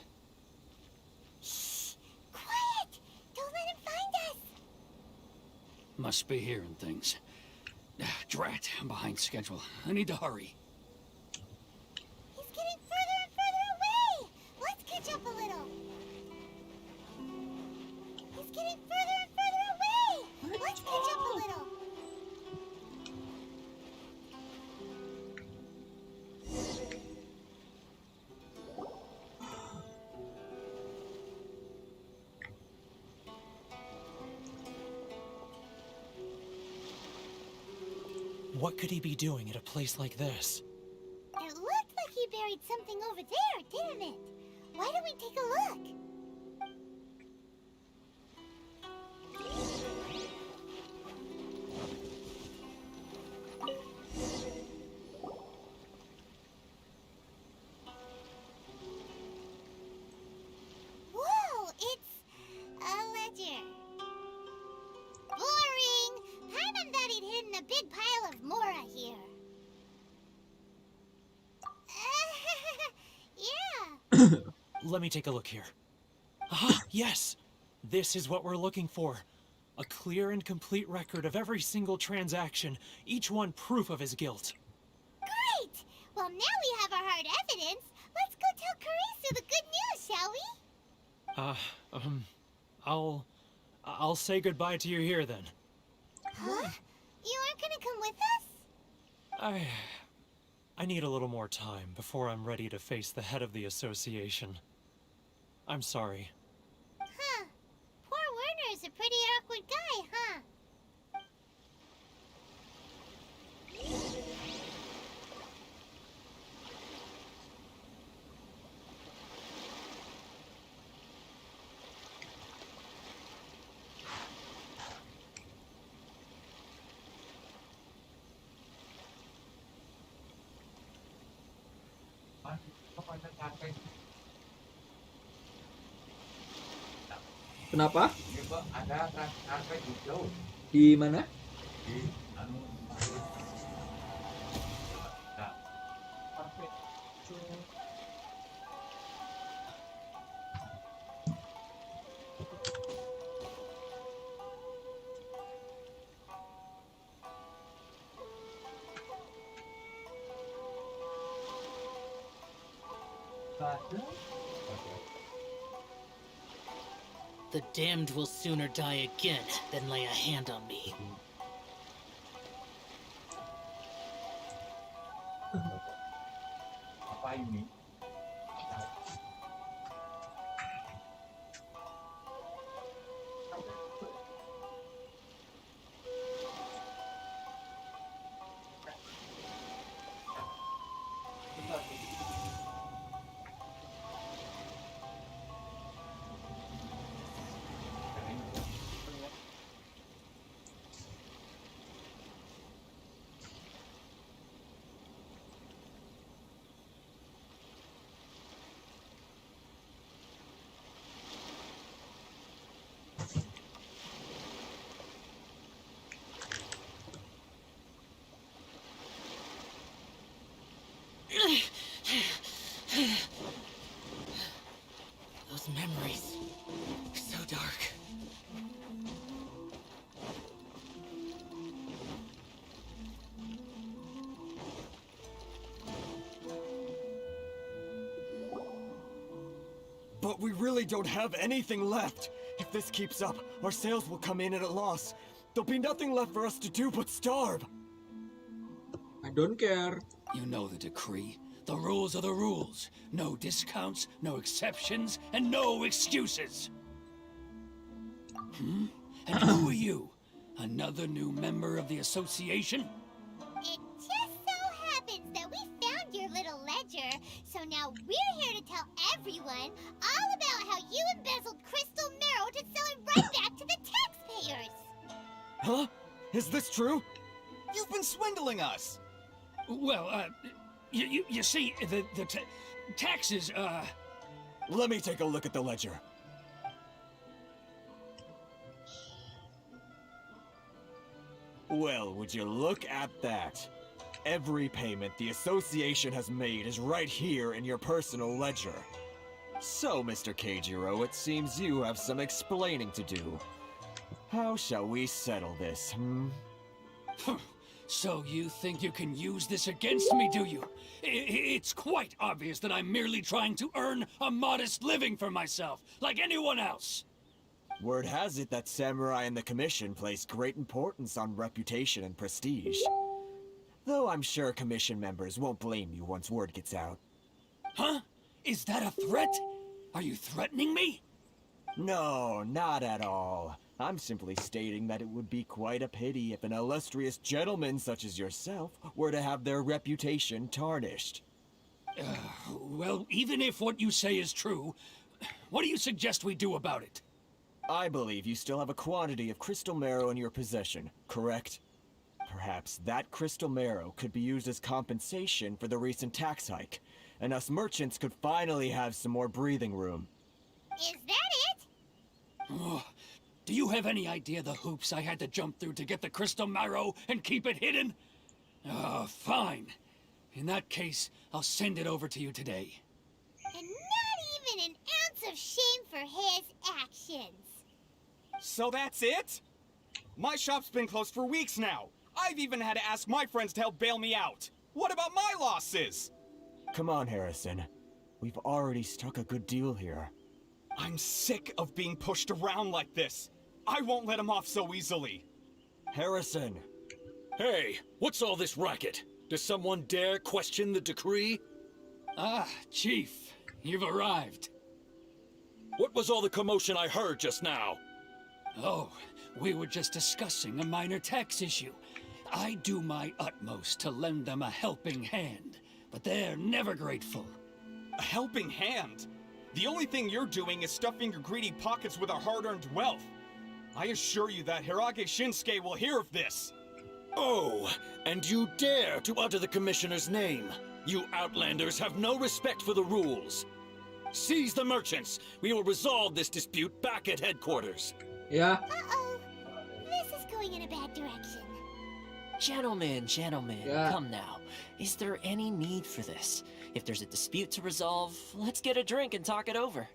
Shh! Quiet! Don't let him find us! Must be hearing things. Drat, I'm behind schedule. I need to hurry. He's getting further and further away! Let's catch up a little. He's getting further and further away! Let's catch up a little. What could he be doing at a place like this? It looked like he buried something over there, didn't it? Why don't we take a look? Whoa, it's a ledger. Boring! Paimon thought he'd hidden a big pile of Mora here. Let me take a look here. Ah, yes! This is what we're looking for. A clear and complete record of every single transaction, each one proof of his guilt. Great! Well, now we have our hard evidence. Let's go tell Karisu the good news, shall we? I'll say goodbye to you here then. Huh? You aren't gonna come with us? I need a little more time before I'm ready to face the head of the association. I'm sorry. Huh. Poor Werner's a pretty awkward guy, huh? Kenapa? Ada karpet hijau Di mana? di anu karpet hijau. The damned will sooner die again than lay a hand on me. Apa ini? Those memories, so dark. But we really don't have anything left. If this keeps up, our sales will come in at a loss. There'll be nothing left for us to do but starve. I don't care. You know the decree. The rules are the rules. No discounts, no exceptions, and no excuses. Hmm? And who are you? Another new member of the association? It just so happens that we found your little ledger, so now we're here to tell everyone all about how you embezzled crystal marrow to sell it right back to the taxpayers. Huh? Is this true? You've been swindling us! Well, you see, the taxes, Let me take a look at the ledger. Well, would you look at that? Every payment the association has made is right here in your personal ledger. So, Mr. Keijiro, it seems you have some explaining to do. How shall we settle this, hmm? So you think you can use this against me, do you? It's quite obvious that I'm merely trying to earn a modest living for myself, like anyone else. Word has it that Samurai and the Commission place great importance on reputation and prestige. Though I'm sure Commission members won't blame you once word gets out. Huh? Is that a threat? Are you threatening me? No, not at all. I'm simply stating that it would be quite a pity if an illustrious gentleman such as yourself were to have their reputation tarnished. Well, even if what you say is true, what do you suggest we do about it? I believe you still have a quantity of crystal marrow in your possession, correct? Perhaps that crystal marrow could be used as compensation for the recent tax hike, and us merchants could finally have some more breathing room. Is that it? Oh, do you have any idea the hoops I had to jump through to get the crystal marrow and keep it hidden? Fine. In that case, I'll send it over to you today. And not of shame for his actions. So that's it? My shop's been closed for weeks now. I've even had to ask my friends to help bail me out. What about my losses? Come on, Harrison. We've already struck a good deal here. I'm sick of being pushed around like this. I won't let him off so easily. Harrison! Hey, what's all this racket? Does someone dare question the decree? Ah, Chief, you've arrived. What was all the commotion I heard just now? Oh, we were just discussing a minor tax issue. I do my utmost to lend them a helping hand, but they're never grateful. A helping hand? The only thing you're doing is stuffing your greedy pockets with our hard-earned wealth. I assure you that Hirage Shinsuke will hear of this. Oh, and you dare to utter the Commissioner's name. You Outlanders have no respect for the rules. Seize the merchants. We will resolve this dispute back at headquarters. Yeah. Uh-oh. This is going in a bad direction. Gentlemen, Yeah. come now. Is there any need for this? If there's a dispute to resolve, let's get a drink and talk it over.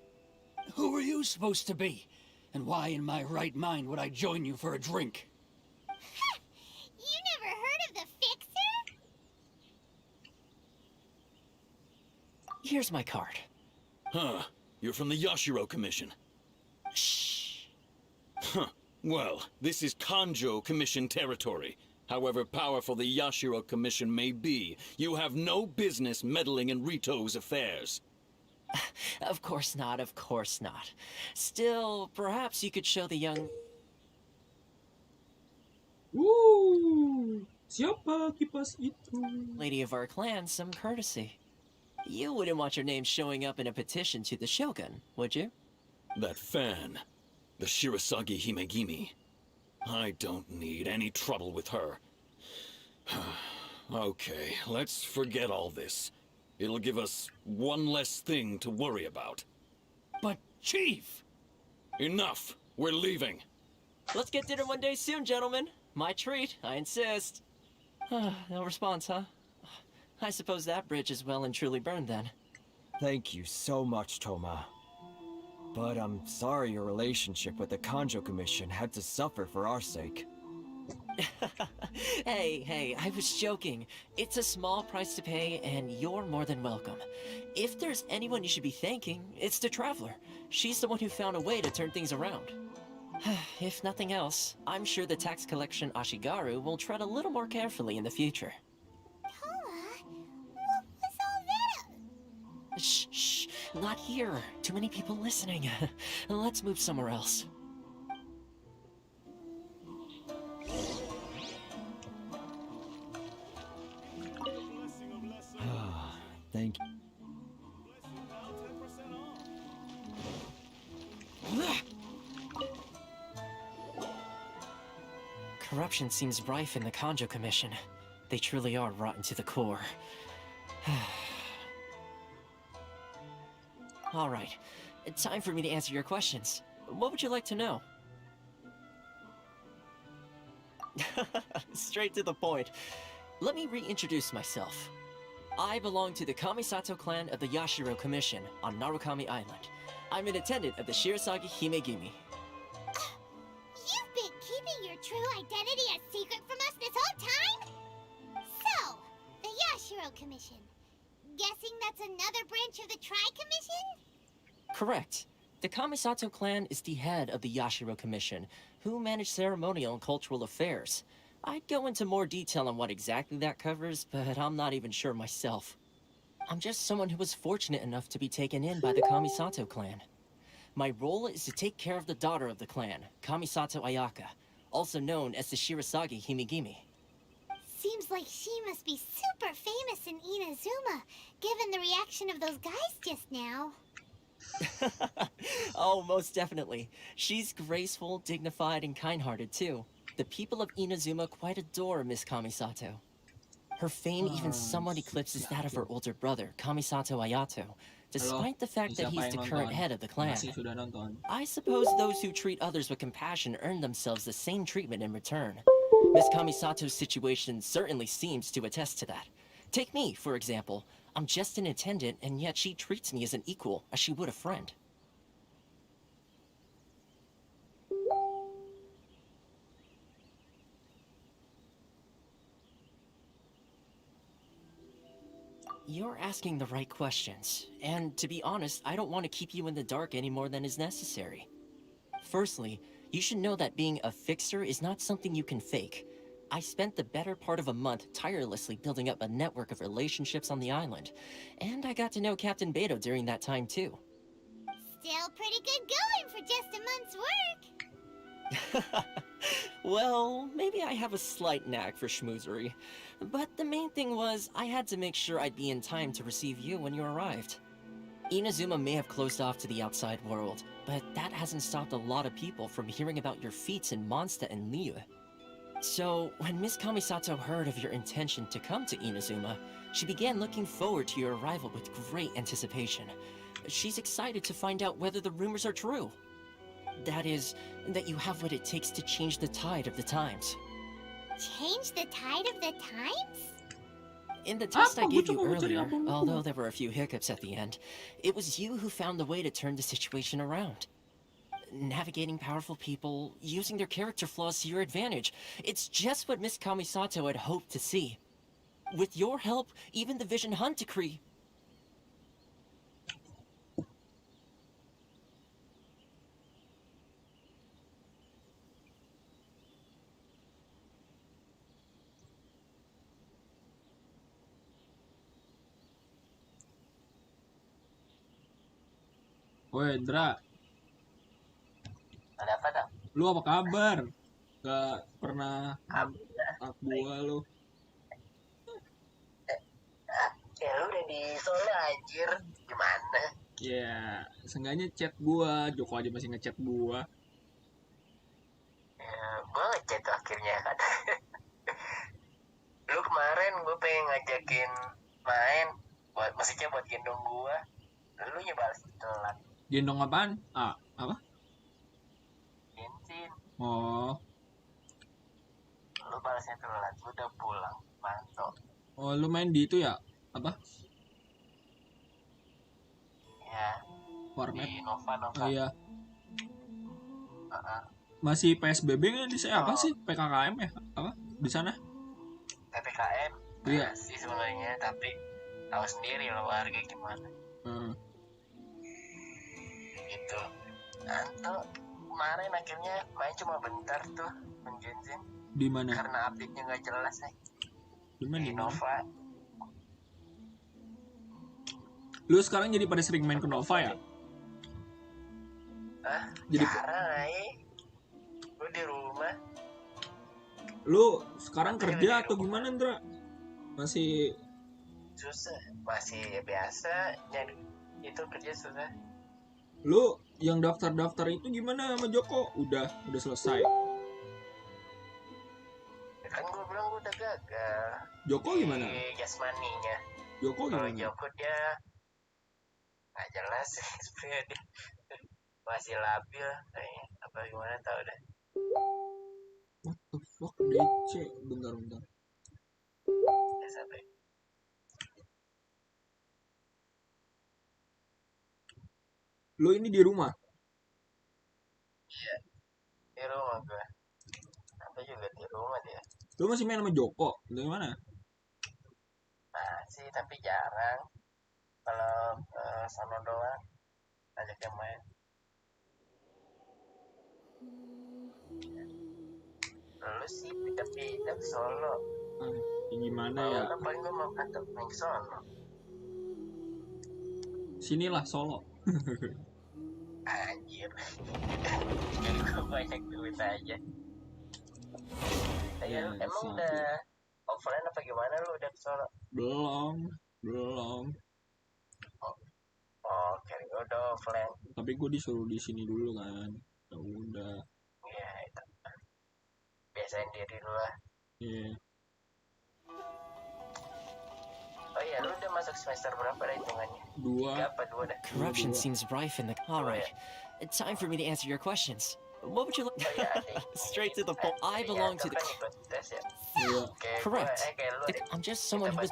Who are you supposed to be? And why in my right mind would I join you for a drink? You never heard of the Fixer? Here's my card. Huh. You're from the Yashiro Commission. Shh. Huh. Well, this is Kanjo Commission territory. However powerful the Yashiro Commission may be, you have no business meddling in Rito's affairs. Of course not, of course not. Still, perhaps you could show the young... Siapa kipas itu? lady of our clan some courtesy. You wouldn't want your name showing up in a petition to the Shogun, would you? That fan, the Shirasagi Himegimi. I don't need any trouble with her. Okay, let's forget all this. It'll give us one less thing to worry about. But, Chief! Enough! We're leaving. Let's get dinner one day soon, gentlemen. My treat, I insist. No response, huh? I suppose that bridge is well and truly burned then. Thank you so much, Toma. But I'm sorry your relationship with the Kanjo Commission had to suffer for our sake. Hey, I was joking. It's a small price to pay, and you're more than welcome. If there's anyone you should be thanking, it's the Traveler. She's the one who found a way to turn things around. If nothing else, I'm sure the tax collection Ashigaru will tread a little more carefully in the future. Toma, what was all that? Shh, not here. Too many people listening. Let's move somewhere else. Thank you. Corruption seems rife in the Kanjo Commission. They truly are rotten to the core. All right, time for me to answer your questions. What would you like to know? Straight to the point. Let me reintroduce myself. I belong to the Kamisato clan of the Yashiro Commission on Narukami Island. I'm an attendant of the Shirasagi Himegimi. You've been keeping your true identity a secret from us this whole time? So, the Yashiro Commission. Guessing that's another branch of the Tri-Commission? Correct. The Kamisato clan is the head of the Yashiro Commission, who manage ceremonial and cultural affairs. I'd go into more detail on what exactly that covers, but I'm not even sure myself. I'm just someone who was fortunate enough to be taken in by the Kamisato clan. My role is to take care of the daughter of the clan, Kamisato Ayaka, also known as the Shirasagi Himegimi. Seems like she must be super famous in Inazuma, given the reaction of those guys just now. Oh, most definitely. She's graceful, dignified, and kind-hearted, too. The people of Inazuma quite adore Miss Kamisato. Her fame even somewhat eclipses that of her older brother, Kamisato Ayato, despite the fact that he's the current head of the clan. I suppose those who treat others with compassion earn themselves the same treatment in return. Miss Kamisato's situation certainly seems to attest to that. Take me, for example. I'm just an attendant, and yet she treats me as an equal, as she would a friend. you're asking the right questions. And to be honest, I don't want to keep you in the dark any more than is necessary. Firstly, you should know that being a fixer is not something you can fake. I spent the better part of a month tirelessly building up a network of relationships on the island. And I got to know Captain Beto during that time too. Still pretty good going for just a month's work. Well, maybe I have a slight knack for schmoozery. But the main thing was, I had to make sure I'd be in time to receive you when you arrived. Inazuma may have closed off to the outside world, but that hasn't stopped a lot of people from hearing about your feats in Mondstadt and Liyue. So, when Miss Kamisato heard of your intention to come to Inazuma, she began looking forward to your arrival with great anticipation. She's excited to find out whether the rumors are true. That is, that you have what it takes to change the tide of the times. Change the tide of the times? In the test I gave you earlier, although there were a few hiccups at the end, it was you who found the way to turn the situation around. Navigating powerful people, using their character flaws to your advantage. It's just what Miss Kamisato had hoped to see. With your help, even the Vision Hunt decree. Woi, Dra. Ada apa, Dam? Lu apa kabar? Gak pernah up gua lu. Ya lu udah di Solo anjir. Gimana? Ya, seenggaknya chat gua. Joko aja masih ngechat gua. Ya, gua ngechat tuh akhirnya kan. Lu kemarin gua pengen ngajakin main maksudnya buat gendong gua. Lu nyebalas telat. Gendong apaan? Ah, apa? Bensin. Oh. Lu balasnya telat, gua udah pulang. Mantap. Oh, lu main di itu ya? Apa? Ya. Warnet. Di Nova. Oh iya. Masih PSBB nggak di saya apa sih? PKKM ya? Apa? Di sana? PPKM. Iya. Sih sebenarnya, tapi tahu sendiri loh warga gimana. Gitu. Nanti kemarin akhirnya main cuma bentar tuh menjenjin. Di mana? Karena update-nya nggak jelas nih. Di mana? Di Nova. Lu sekarang jadi pada sering main ke Nova ya? Ah, jadi jarang aja. Lu di rumah. Lu sekarang kerja atau gimana, Ndra? Masih susah, masih biasa nyari itu kerja susah. Lu yang daftar-daftar itu gimana sama Joko? Udah selesai. Ya kan gue bilang gue udah gagal. Joko gimana? Jasmaninya. Joko gimana? Kalau Joko dia nggak jelas sebenarnya dia masih labil kayaknya apa gimana tau deh. What the fuck, DC? Bentar. Ya sampai. Lu ini di rumah? Iya, di rumah gue. Apa juga di rumah dia. Lu masih main sama Joko? Dari mana? Masih, tapi jarang. Kalau sono doang, ajak yang main. Lu sih pindah-pindah ke Solo. Gimana ya? Kalau paling gue mau kantor main ke Solo. Sinilah Solo. Anjir. Gue banyak duit aja. Ya, emang udah offline apa gimana lu udah ke Solo? Belum. Oh, kira gue udah offline. Tapi gue disuruh di sini dulu kan. Ya udah. Iya, itu. Biasain diri lu lah. Iya. Oh iya, lu udah masuk semester berapa dah hitungannya? 2. 3 apa 2 dah? Corruption seems rife in the... Alright, time for me to answer your questions. What would you like? Straight to the point. I belong to the. Iya. Correct. I'm just someone who was.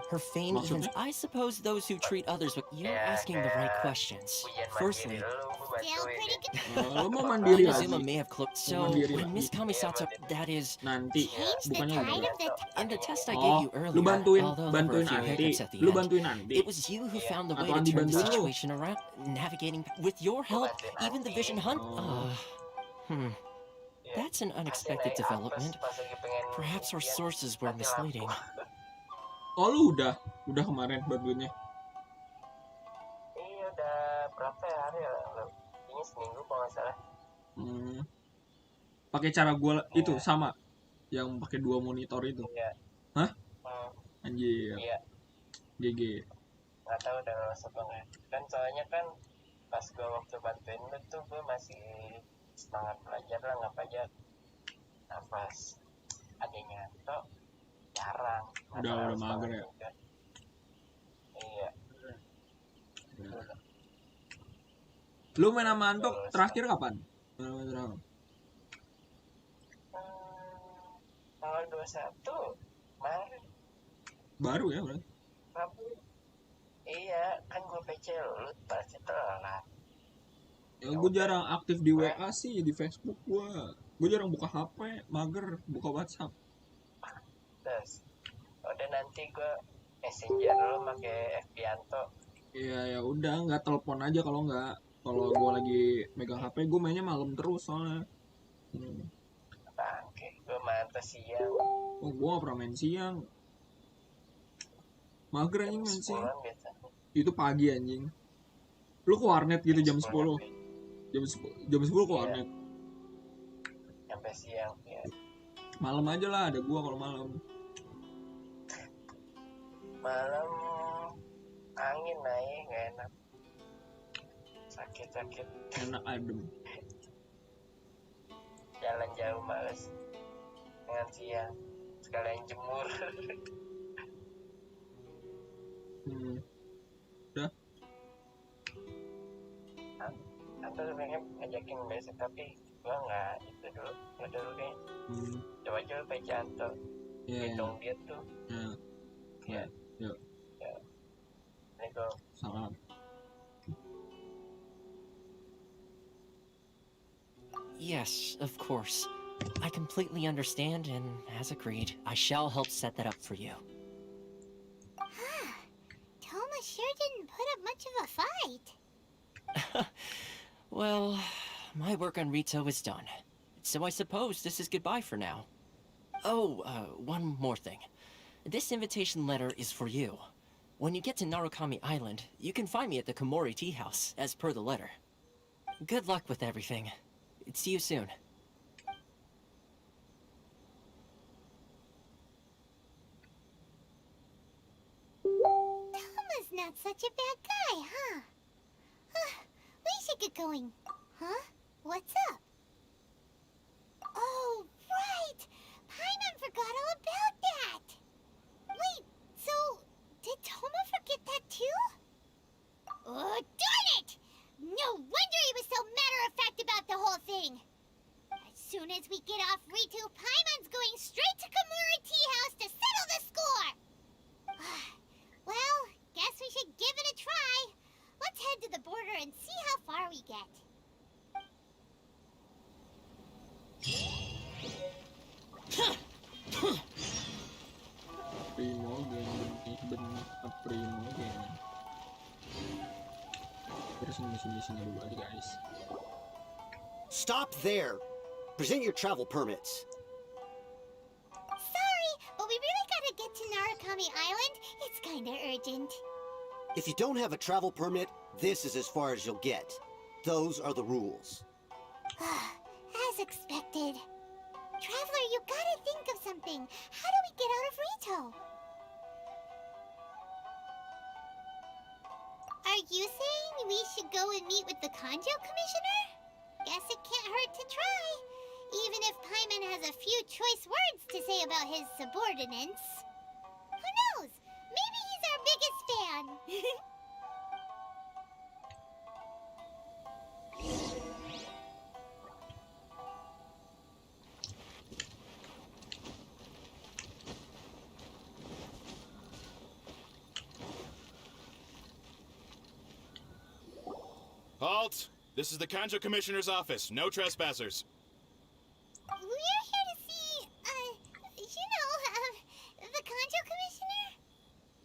Her fame even. I suppose those who treat others, but you're asking the right questions. Firstly, Lo mau mandiri lagi. Inazuma may have cloaked. So when Miss Kamisato, that is. Nanti. Bukannya udah. In the test I gave you earlier, Lu bantuin although there were a few nanti. hiccups at the Lu end, bantuin nanti. it was you who found the way Atau to turn the dibantuin lu. situation around, navigating. With your help, even the vision hunt. That's an unexpected development. Perhaps our sources were misleading. Oh, lu udah kemarin bantuinnya. Iya, udah berapa hari ya? Ini seminggu kalau nggak salah. Pakai cara gua itu sama, yang pakai 2 monitor itu. Iya. Hah? Anjir. Iya. GG. Nggak tahu udah lolos apa nggak. Kan soalnya kan pas gua waktu bantuin lu tuh gua masih semangat belajar lah, nggak aja. Nah pas adanya tuh jarang. Udah mager ya. Juga. Iya. Lu main sama Anto terakhir kapan? Terakhir. Tanggal 21 Maret. Baru ya, berarti. Rabu. Iya, kan gue PC lu pasti telat. Ya gue jarang aktif di WA sih, di Facebook gue jarang buka HP, mager buka WhatsApp. Terus udah nanti gue messenger lu pakai Fianto. Iya ya udah, nggak telepon aja kalau gue lagi megang HP, gue mainnya malam terus soalnya. Oke, gue mantap siang. Oh, gue gak pernah main siang. Mager anjing main siang. Itu pagi anjing. Lu ke warnet gitu jam 10. Jam 10 ke warnet. Sampai siang ya. Malam aja lah, ada gua kalau malam. Malam angin naik gak enak. Sakit. Enak adem. Jalan jauh males. Dengan siang sekalian jemur. Udah. Aku sebenarnya ngajakin besok tapi gua nggak dulu kayak. Coba aja PC Anto. Hitung dia tuh. Ya. Yuk. Ya. Nego. Salam. Yes, of course. I completely understand, and as agreed, I shall help set that up for you. Toma sure didn't put up much of a fight. Well, my work on Rito is done. So I suppose this is goodbye for now. Oh, one more thing. This invitation letter is for you. When you get to Narukami Island, you can find me at the Komori Tea House, as per the letter. Good luck with everything. See you soon. Toma's not such a bad guy, huh? We should get going. Huh? What's up? Oh, right! Paimon forgot all about that! Wait, so did Toma forget that too? Oh, darn it! No wonder he was so matter-of-fact about the whole thing! As soon as we get off Ritu, Paimon's going straight to Komori Tea House to settle the score! Well, guess we should give it a try. Let's head to the border and see how far we get. Stop there. Present your travel permits. Sorry, but we really gotta get to Narukami Island. It's kinda urgent. If you don't have a travel permit, this is as far as you'll get. Those are the rules. As expected. Traveler, you gotta think of something. How do we get out of Rito? Are you saying we should go and meet with the Kanjo Commissioner? Guess it can't hurt to try. Even if Paimon has a few choice words to say about his subordinates. Who knows? Maybe he's our biggest fan. Halt! This is the Kanjo Commissioner's office. No trespassers. We're here to see, the Kanjo Commissioner?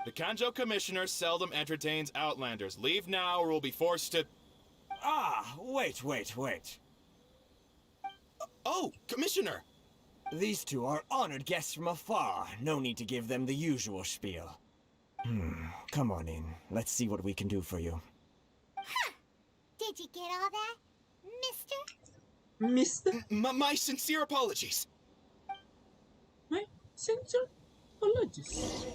The Kanjo Commissioner seldom entertains Outlanders. Leave now or we'll be forced to... Ah, wait. Oh, Commissioner! These two are honored guests from afar. No need to give them the usual spiel. Come on in. Let's see what we can do for you. Huh. Did you get all that, mister? Mister? My sincere apologies. My sincere apologies.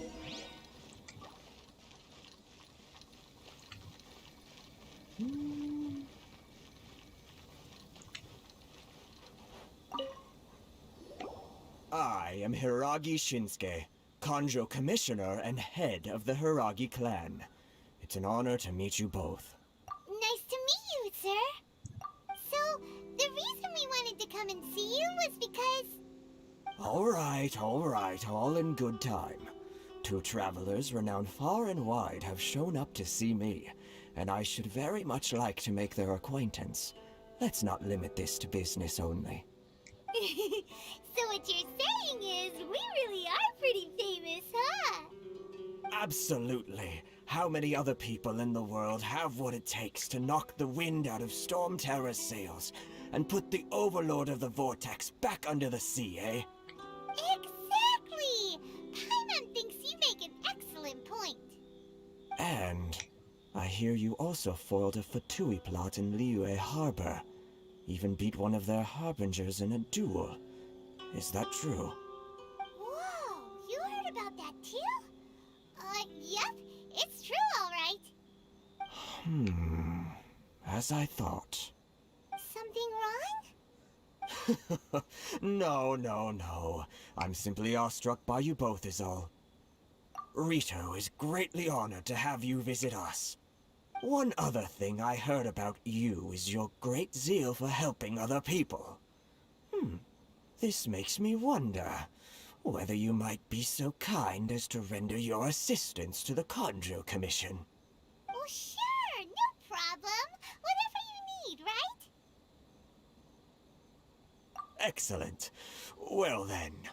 I am Hiragi Shinsuke, Kanjo Commissioner and head of the Hiragi clan. It's an honor to meet you both. Nice to meet you, sir. So, the reason we wanted to come and see you was because... All right, all in good time. Two travelers renowned far and wide have shown up to see me, and I should very much like to make their acquaintance. Let's not limit this to business only. So what you're saying is, we really are pretty famous, huh? Absolutely. How many other people in the world have what it takes to knock the wind out of Storm Terror's sails and put the Overlord of the Vortex back under the sea, eh? Exactly! Paimon thinks you make an excellent point. And I hear you also foiled a Fatui plot in Liyue Harbor. Even beat one of their harbingers in a duel. Is that true? Whoa, you heard about that too? Yep, it's true, all right. As I thought. Something wrong? No. I'm simply awestruck by you both is all. Rito is greatly honored to have you visit us. One other thing I heard about you is your great zeal for helping other people. This makes me wonder whether you might be so kind as to render your assistance to the Kanjo Commission. Oh, sure, no problem. Whatever you need, right? Excellent. Well then,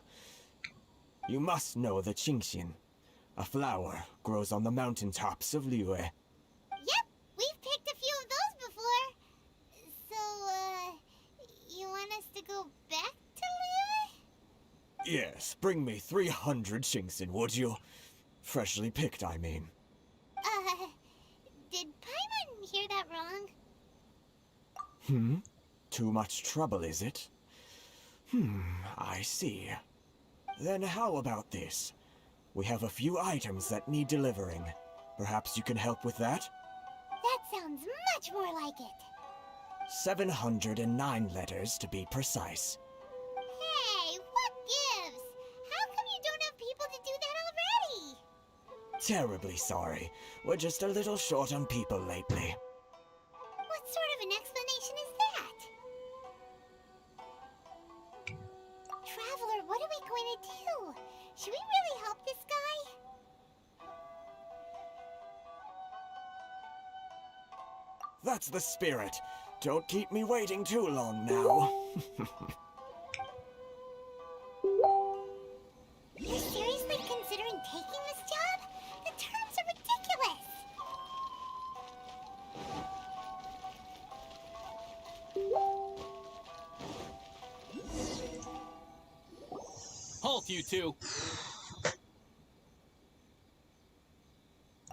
you must know the Qingxian. A flower grows on the mountaintops of Liyue. Yep, we've picked a few of those before. So, you want us to go back to Liyue? Yes, bring me 300 Qingxian, would you? Freshly picked, I mean. Did Paimon hear that wrong? Too much trouble, is it? I see. Then how about this? We have a few items that need delivering. Perhaps you can help with that? That sounds much more like it. 709 letters to be precise. Hey, what gives? How come you don't have people to do that already? Terribly sorry. We're just a little short on people lately. What sort of an explanation is that? Traveler, what are we going to do? Should we really help this guy? That's the spirit. Don't keep me waiting too long now. You're seriously considering taking this job? The terms are ridiculous. Halt, you two!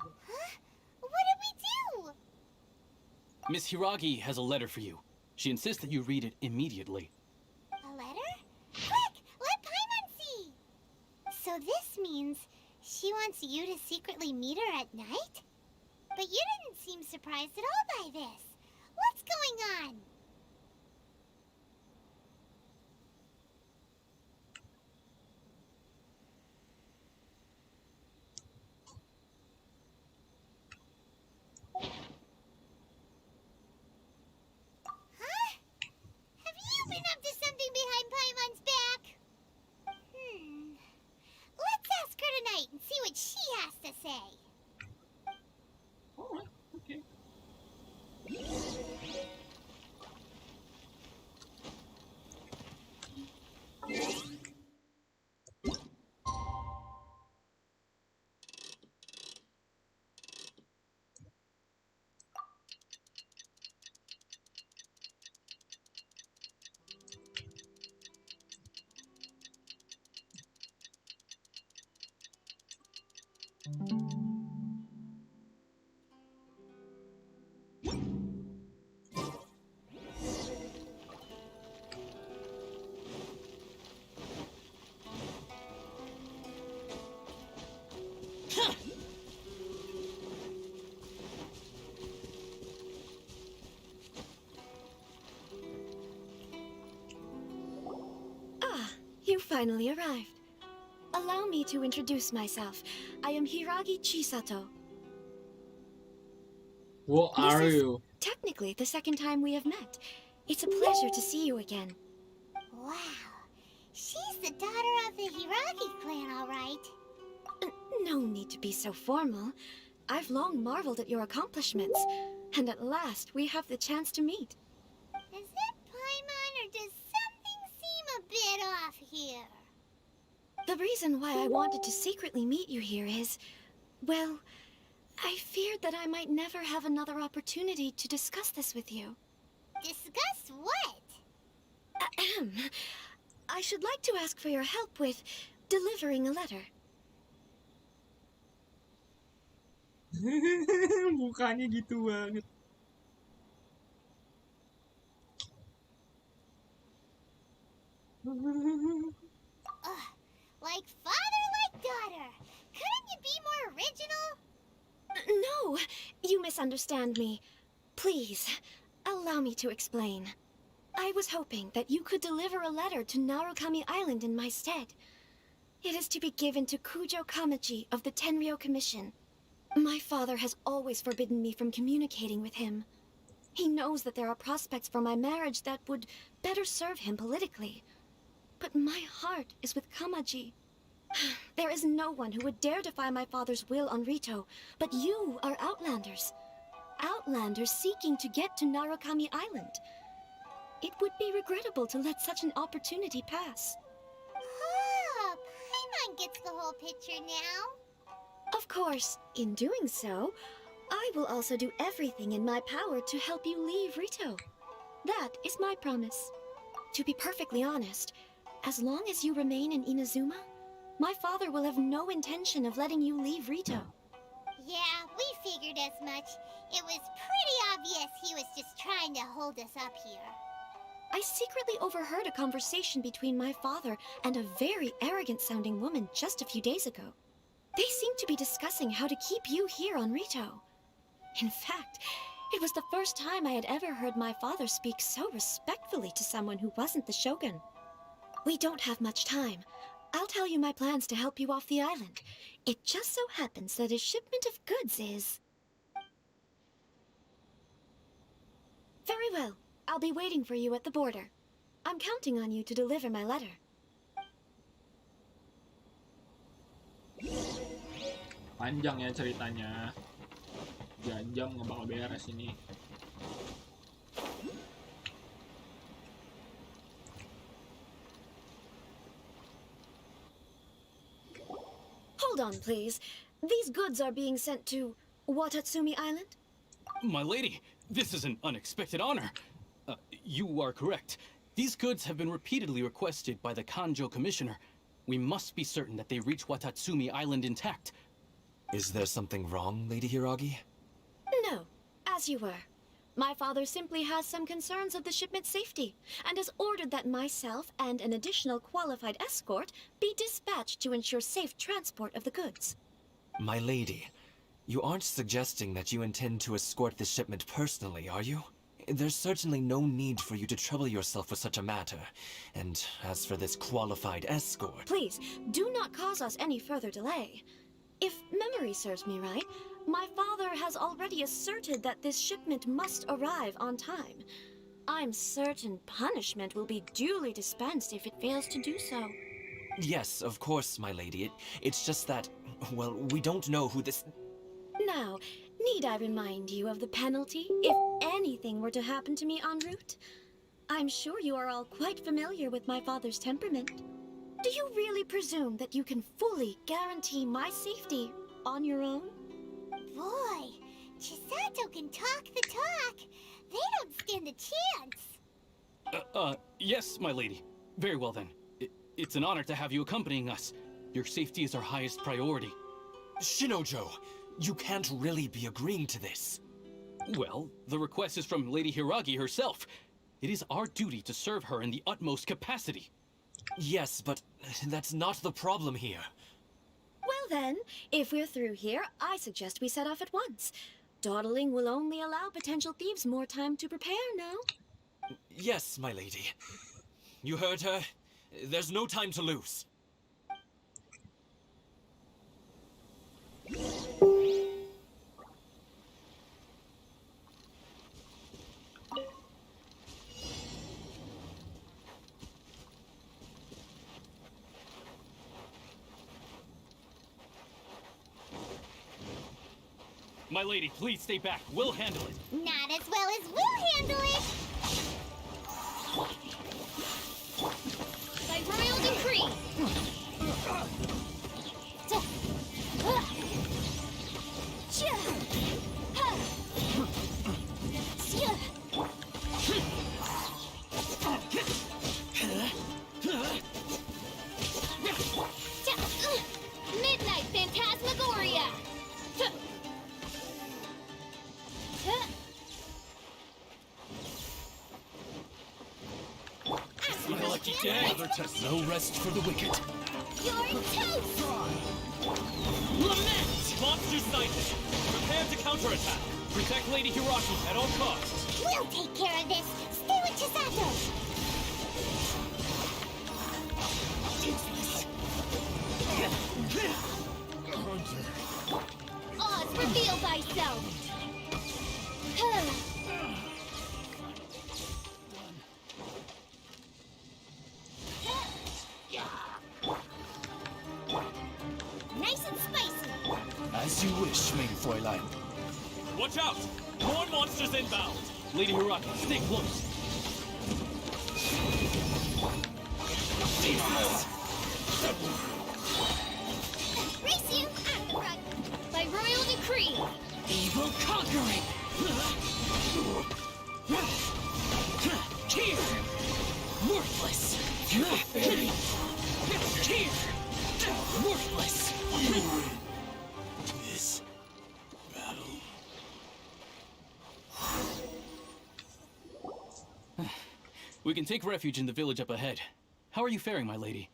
Huh? What did we do? Miss Hiragi has a letter for you. She insists that you read it immediately. A letter? Quick! Let Paimon see! So this means she wants you to secretly meet her at night? But you didn't seem surprised at all by this. What's going on? Huh? Have you been up to something behind Paimon's back? Let's ask her tonight and see what she has to say. Alright, okay. You finally arrived. Allow me to introduce myself. I am Hiragi Chisato. What are you? Technically the second time we have met. It's a pleasure to see you again. Wow. She's the daughter of the Hiragi clan, all right. No need to be so formal. I've long marveled at your accomplishments, and at last we have the chance to meet. Is it Paimon, or does something seem a bit off here? The reason why I wanted to secretly meet you here is, well, I feared that I might never have another opportunity to discuss this with you. Discuss what? Ahem. I should like to ask for your help with delivering a letter. Mukanya gitu banget. Like father, like daughter. Couldn't you be more original? No, you misunderstand me. Please, allow me to explain. I was hoping that you could deliver a letter to Narukami Island in my stead. It is to be given to Kujo Kamaji of the Tenryou Commission. My father has always forbidden me from communicating with him. He knows that there are prospects for my marriage that would better serve him politically. But my heart is with Kamaji. There is no one who would dare defy my father's will on Rito, but you are Outlanders. Outlanders seeking to get to Narukami Island. It would be regrettable to let such an opportunity pass. Ah, Paimon gets the whole picture now. Of course, in doing so, I will also do everything in my power to help you leave Rito. That is my promise. To be perfectly honest, as long as you remain in Inazuma, my father will have no intention of letting you leave Rito. Yeah, we figured as much. It was pretty obvious he was just trying to hold us up here. I secretly overheard a conversation between my father and a very arrogant-sounding woman just a few days ago. They seemed to be discussing how to keep you here on Rito. In fact, it was the first time I had ever heard my father speak so respectfully to someone who wasn't the Shogun. We don't have much time. I'll tell you my plans to help you off the island. It just so happens that a shipment of goods is... Very well. I'll be waiting for you at the border. I'm counting on you to deliver my letter. Panjang ya ceritanya. 3 jam nggak bakal beres ini. Hold on, please. These goods are being sent to Watatsumi Island? My lady, this is an unexpected honor. You are correct. These goods have been repeatedly requested by the Kanjo Commissioner. We must be certain that they reach Watatsumi Island intact. Is there something wrong, Lady Hiragi? No, as you were. My father simply has some concerns of the shipment's safety, and has ordered that myself and an additional qualified escort be dispatched to ensure safe transport of the goods. My lady, you aren't suggesting that you intend to escort this shipment personally, are you? There's certainly no need for you to trouble yourself with such a matter. And as for this qualified escort... Please, do not cause us any further delay. If memory serves me right, my father has already asserted that this shipment must arrive on time. I'm certain punishment will be duly dispensed if it fails to do so. Yes, of course, my lady. It's just that, well, we don't know who this... Now, need I remind you of the penalty if anything were to happen to me en route? I'm sure you are all quite familiar with my father's temperament. Do you really presume that you can fully guarantee my safety on your own? Boy, Chisato can talk the talk. They don't stand a chance. Yes, my lady. Very well then. It's an honor to have you accompanying us. Your safety is our highest priority. Shinojo, you can't really be agreeing to this. Well, the request is from Lady Hiragi herself. It is our duty to serve her in the utmost capacity. Yes, but that's not the problem here. Well then, if we're through here, I suggest we set off at once. Dawdling will only allow potential thieves more time to prepare now. Yes, my lady. You heard her. There's no time to lose. My lady, please stay back. We'll handle it. Not as well as we'll handle it! By royal decree! Midnight Phantasmagoria! My lucky day. Another test. No rest for the wicked. You're toast! Lament! Monster sighted! Prepare to counterattack! Protect Lady Hiragi at all costs! We'll take care of this! Stay with Chisato! Oz, reveal thyself! Nice and spicy! As you wish, main Fräulein. Watch out! More monsters inbound! Lady Hiragi, stay close! Race you! By royal decree! Evil conquering! Here! Worthless! Here! Worthless! This battle... We can take refuge in the village up ahead. How are you faring, my lady?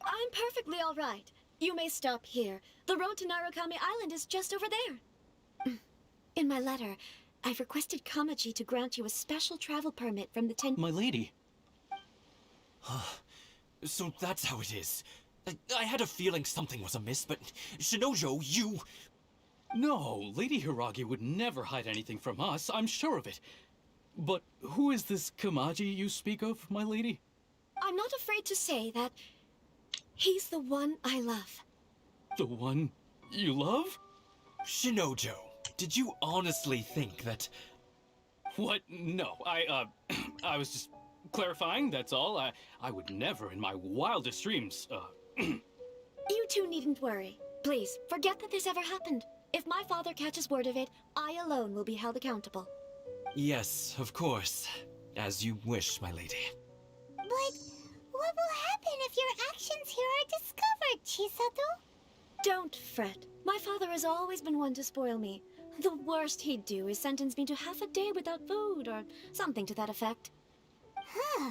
I'm perfectly all right. You may stop here. The road to Narukami Island is just over there. In my letter, I've requested Kamaji to grant you a special travel permit from the My lady. So that's how it is. I had a feeling something was amiss, but Shinojo, you... No, Lady Hiragi would never hide anything from us, I'm sure of it. But who is this Kamaji you speak of, my lady? I'm not afraid to say that he's the one I love. The one you love? Shinojo, did you honestly think that... What? No, I was just clarifying, that's all. I would never in my wildest dreams, You two needn't worry. Please, forget that this ever happened. If my father catches word of it, I alone will be held accountable. Yes, of course. As you wish, my lady. But what will happen if your actions here are discovered, Chisato? Don't fret. My father has always been one to spoil me. The worst he'd do is sentence me to half a day without food, or something to that effect. Huh.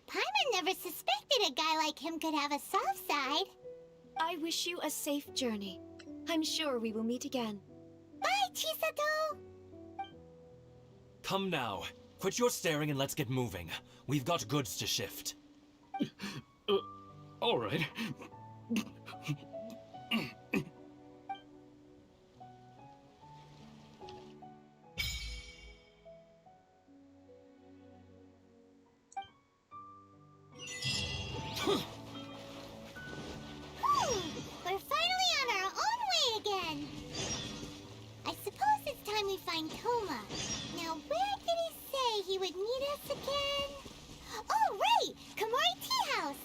Paimon never suspected a guy like him could have a soft side. I wish you a safe journey. I'm sure we will meet again. Bye, Chisato! Come now. Quit your staring and let's get moving. We've got goods to shift. All right. We're finally on our own way again. I suppose it's time we find Toma. Now, where did he say he would meet us again? Oh, right! Komori Tea House!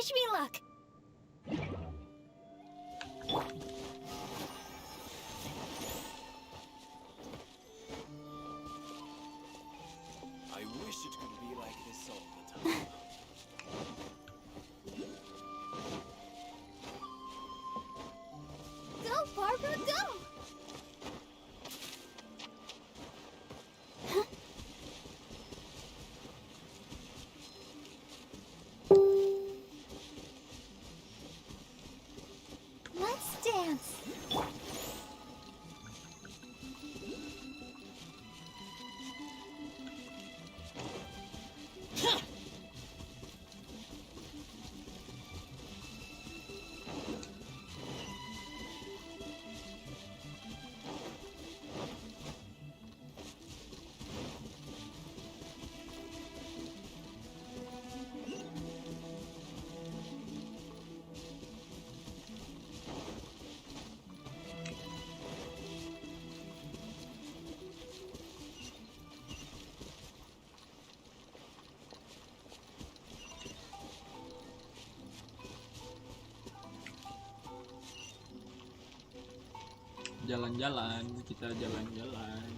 Wish me luck. I wish it could be like this all the time. Go, Barbara, go! Let's dance. Jalan-jalan, kita jalan-jalan.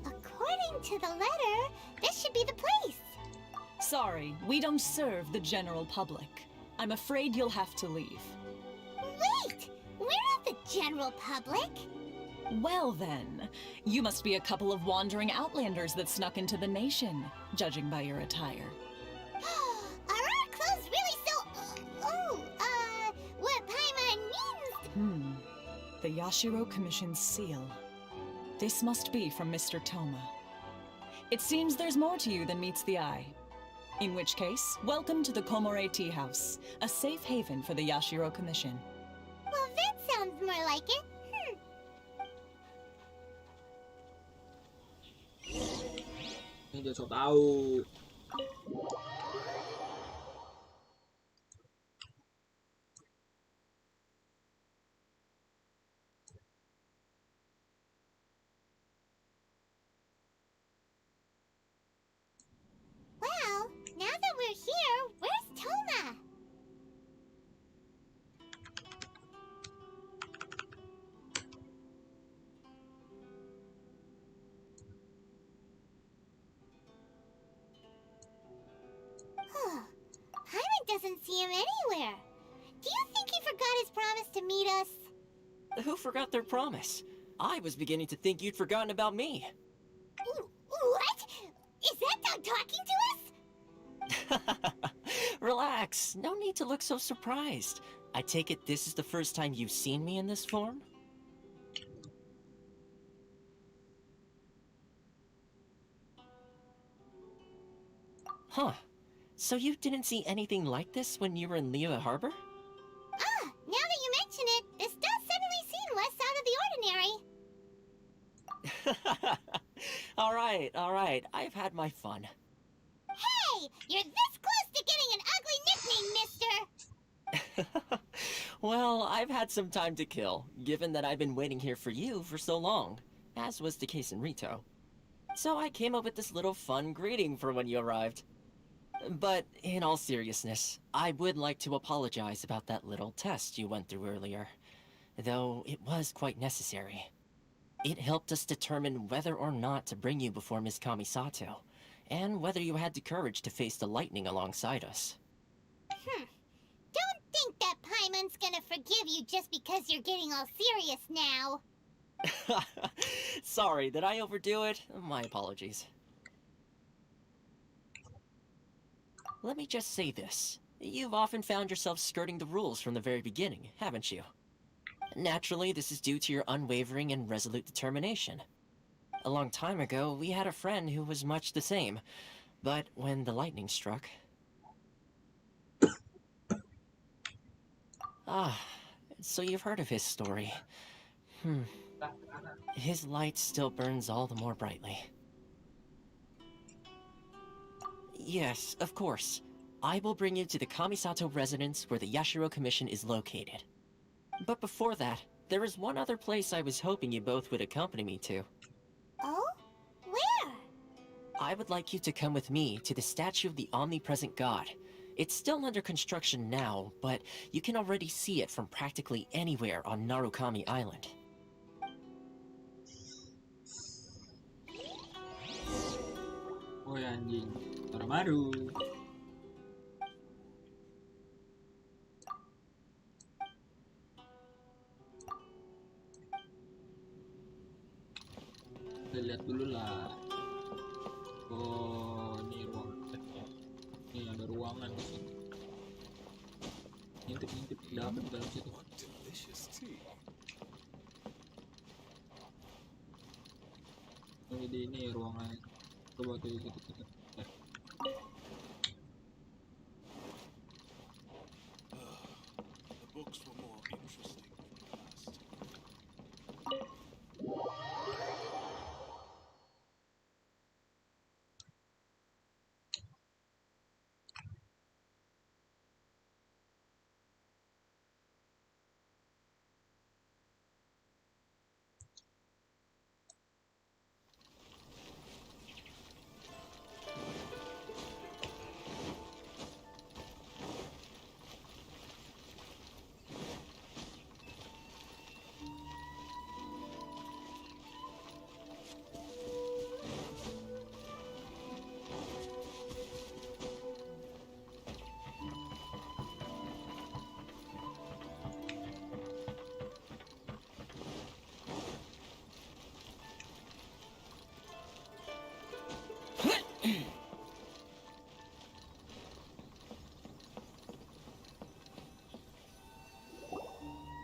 According to the letter, this should be the place. Sorry, we don't serve the general public. I'm afraid you'll have to leave. Wait! We're not the general public. Well then, you must be a couple of wandering outlanders that snuck into the nation, judging by your attire. Are our clothes really so... what Paimon means... The Yashiro Commission's seal. This must be from Mr. Toma. It seems there's more to you than meets the eye. In which case, welcome to the Komore Tea House, a safe haven for the Yashiro Commission. Well, that sounds more like it. Ini dia so tahu. Well, now that we're here, where's Toma? Paimon doesn't see him anywhere. Do you think he forgot his promise to meet us? Who forgot their promise? I was beginning to think you'd forgotten about me. What? Is that dog talking to us? Relax, no need to look so surprised. I take it this is the first time you've seen me in this form? Huh. So you didn't see anything like this when you were in Liyue Harbor? Ah, now that you mention it, this does suddenly seem less out of the ordinary. Alright, I've had my fun. Hey, you're this close to getting an ugly nickname, mister! Well, I've had some time to kill, given that I've been waiting here for you for so long, as was the case in Rito. So I came up with this little fun greeting for when you arrived. But in all seriousness, I would like to apologize about that little test you went through earlier, though it was quite necessary. It helped us determine whether or not to bring you before Miss Kamisato, and whether you had the courage to face the lightning alongside us. Don't think that Paimon's gonna forgive you just because you're getting all serious now. Sorry, did I overdo it? My apologies. Let me just say this. You've often found yourself skirting the rules from the very beginning, haven't you? Naturally, this is due to your unwavering and resolute determination. A long time ago, we had a friend who was much the same, but when the lightning struck... Ah, so you've heard of his story. His light still burns all the more brightly. Yes, of course. I will bring you to the Kamisato residence where the Yashiro Commission is located. But before that, there is one other place I was hoping you both would accompany me to. Oh? Where? I would like you to come with me to the statue of the omnipresent god. It's still under construction now, but you can already see it from practically anywhere on Narukami Island. Oh anjing, orang baru. Kita lihat dulu lah. Oh, ini ruang ceknya. Ini ada ruangan di sini. Ngintip-ngintip dapat dalam situ. Ini ruangan. Coba tuh kita. The books were more interesting in the past.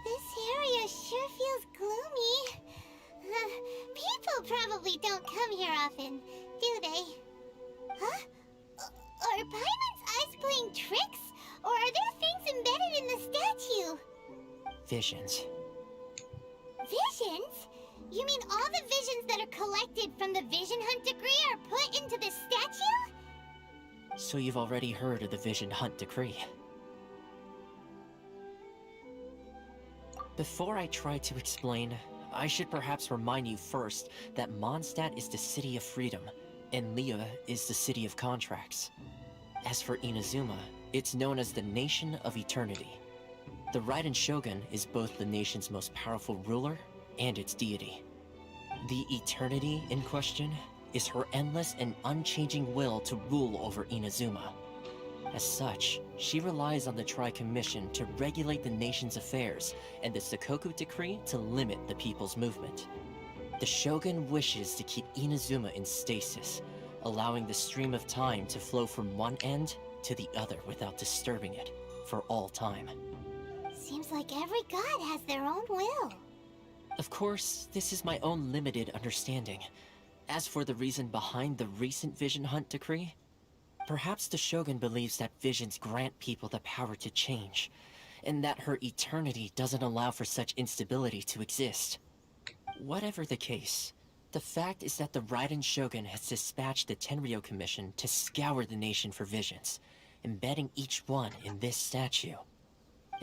This area sure feels gloomy. People probably don't come here often, do they? Huh? Are Paimon's eyes playing tricks? Or are there things embedded in the statue? Visions. Visions? You mean all the visions that are collected from the Vision Hunt decree are put into the statue? So you've already heard of the Vision Hunt decree. Before I try to explain, I should perhaps remind you first that Mondstadt is the city of freedom, and Liyue is the city of contracts. As for Inazuma, it's known as the Nation of Eternity. The Raiden Shogun is both the nation's most powerful ruler and its deity. The Eternity in question is her endless and unchanging will to rule over Inazuma. As such, she relies on the Tri-Commission to regulate the nation's affairs and the Sakoku Decree to limit the people's movement. The Shogun wishes to keep Inazuma in stasis, allowing the stream of time to flow from one end to the other without disturbing it for all time. Seems like every god has their own will. Of course, this is my own limited understanding. As for the reason behind the recent Vision Hunt decree, perhaps the Shogun believes that visions grant people the power to change, and that her eternity doesn't allow for such instability to exist. Whatever the case, the fact is that the Raiden Shogun has dispatched the Tenryou Commission to scour the nation for visions, embedding each one in this statue.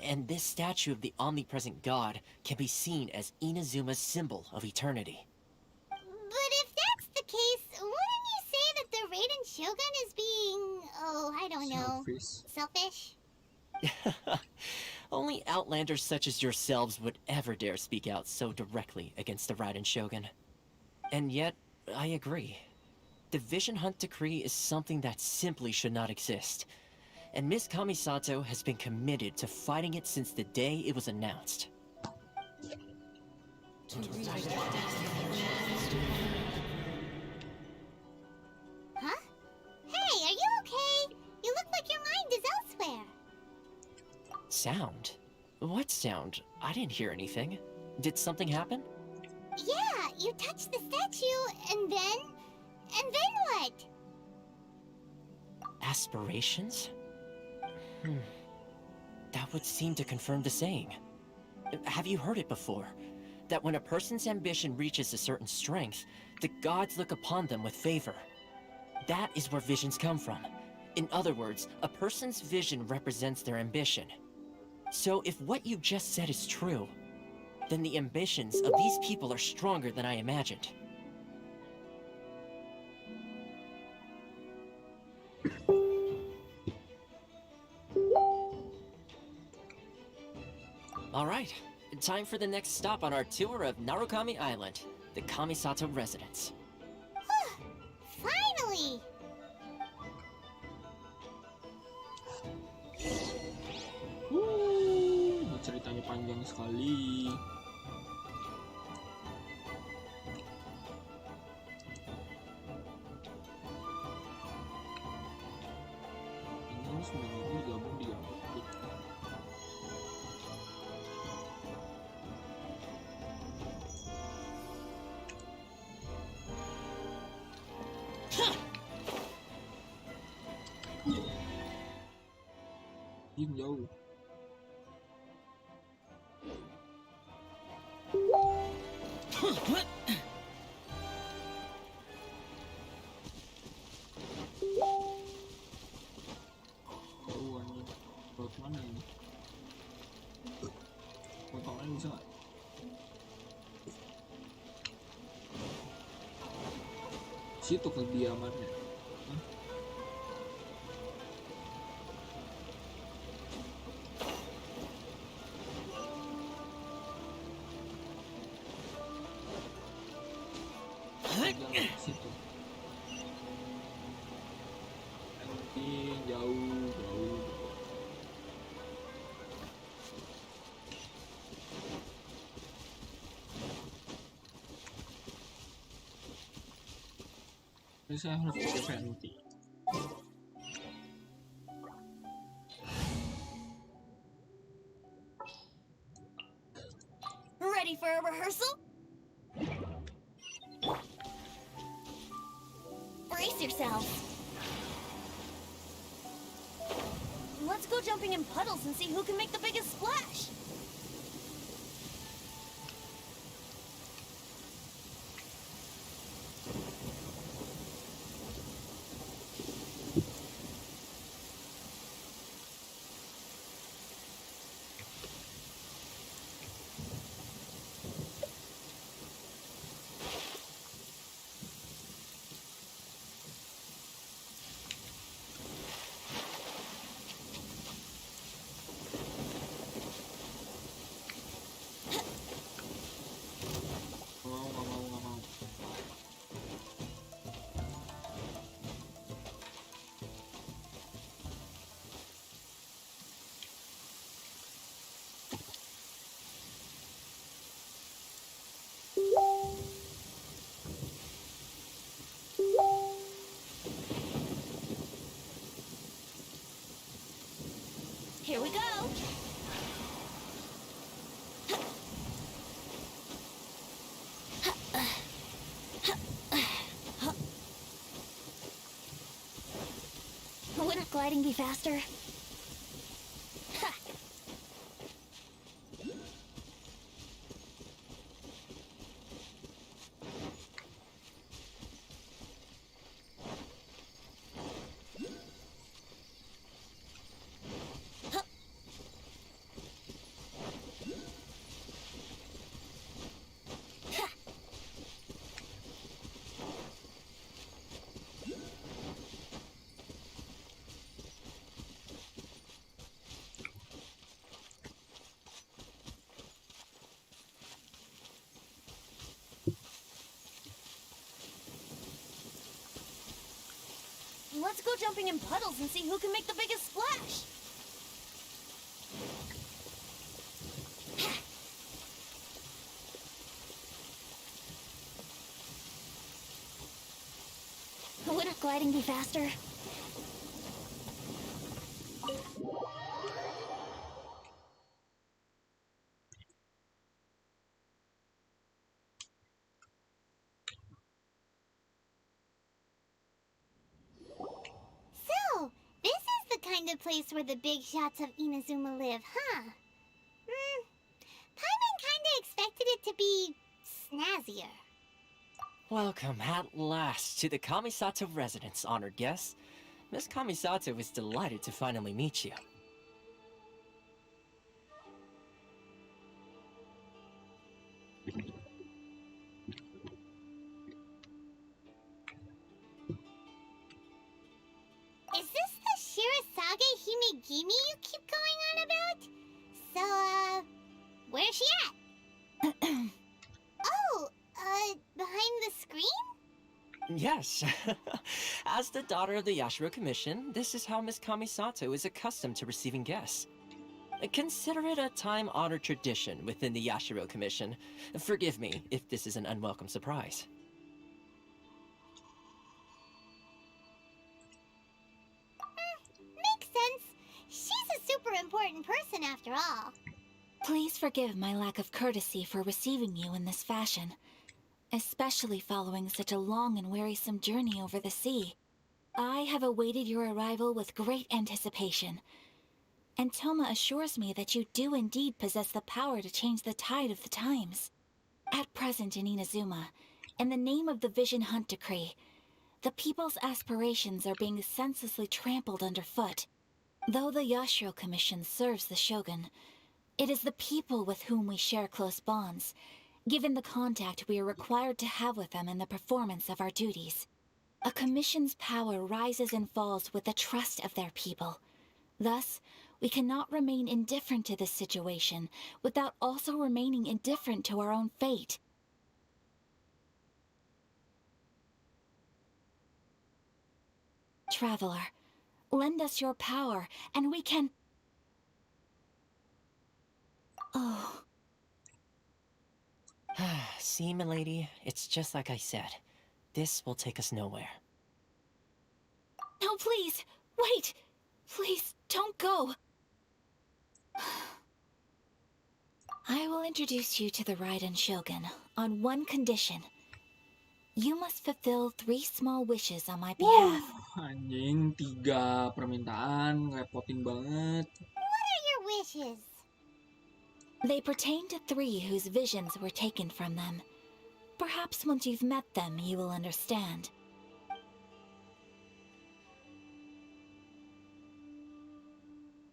And this statue of the omnipresent god can be seen as Inazuma's symbol of eternity. But if that's the case, wouldn't you say that the Raiden Shogun is being, oh, I don't know, selfish? Only outlanders such as yourselves would ever dare speak out so directly against the Raiden Shogun. And yet, I agree. The Vision Hunt decree is something that simply should not exist. and Miss Kamisato has been committed to fighting it since the day it was announced. Huh? Hey, are you okay? You look like your mind is elsewhere. Sound? What sound? I didn't hear anything. Did something happen? Yeah, you touched the statue, and then what? Aspirations? That would seem to confirm the saying. Have you heard it before? That when a person's ambition reaches a certain strength, the gods look upon them with favor. That is where visions come from. In other words, a person's vision represents their ambition. So if what you just said is true, then the ambitions of these people are stronger than I imagined. Alright, time for the next stop on our tour of Narukami Island, the Kamisato residence. Finally! Ceritanya panjang sekali. Ini sebenarnya gabung di jauh. Mana ini? Potongnya bisa nggak? Situ kediamannya. Hah? Jangan situ. Jauh. Saya harus pakai fanti. Ready for a rehearsal? Brace yourselves. Let's go jumping in puddles and see who can make the biggest splash. Here we go. Wouldn't gliding be faster? Let's go jumping in puddles and see who can make the biggest splash. Wouldn't gliding be faster? So, this is the kind of place where the big shots of Inazuma live, huh? Paimon kinda expected it to be snazzier. Welcome at last to the Kamisato residence, honored guests. Miss Kamisato is delighted to finally meet you. Is this the Shirazage Himegimi you keep going on about? So, where's she at? Behind the screen? Yes. As the daughter of the Yashiro Commission, this is how Miss Kamisato is accustomed to receiving guests. Consider it a time-honored tradition within the Yashiro Commission. Forgive me if this is an unwelcome surprise. Makes sense. She's a super important person after all. Please forgive my lack of courtesy for receiving you in this fashion, especially following such a long and wearisome journey over the sea. I have awaited your arrival with great anticipation, and Toma assures me that you do indeed possess the power to change the tide of the times. At present in Inazuma, in the name of the Vision Hunt Decree, the people's aspirations are being senselessly trampled underfoot. Though the Yashiro Commission serves the Shogun, it is the people with whom we share close bonds, given the contact we are required to have with them in the performance of our duties. A commission's power rises and falls with the trust of their people. Thus, we cannot remain indifferent to this situation without also remaining indifferent to our own fate. Traveler, lend us your power, and we can... Oh... See, milady, it's just like I said. This will take us nowhere. No, please! Wait! Please, don't go! I will introduce you to the Raiden Shogun on one condition. You must fulfill 3 small wishes on my behalf. Anjing, 3 permintaan, ngerepotin banget. What are your wishes? They pertain to 3 whose visions were taken from them. Perhaps once you've met them, you will understand.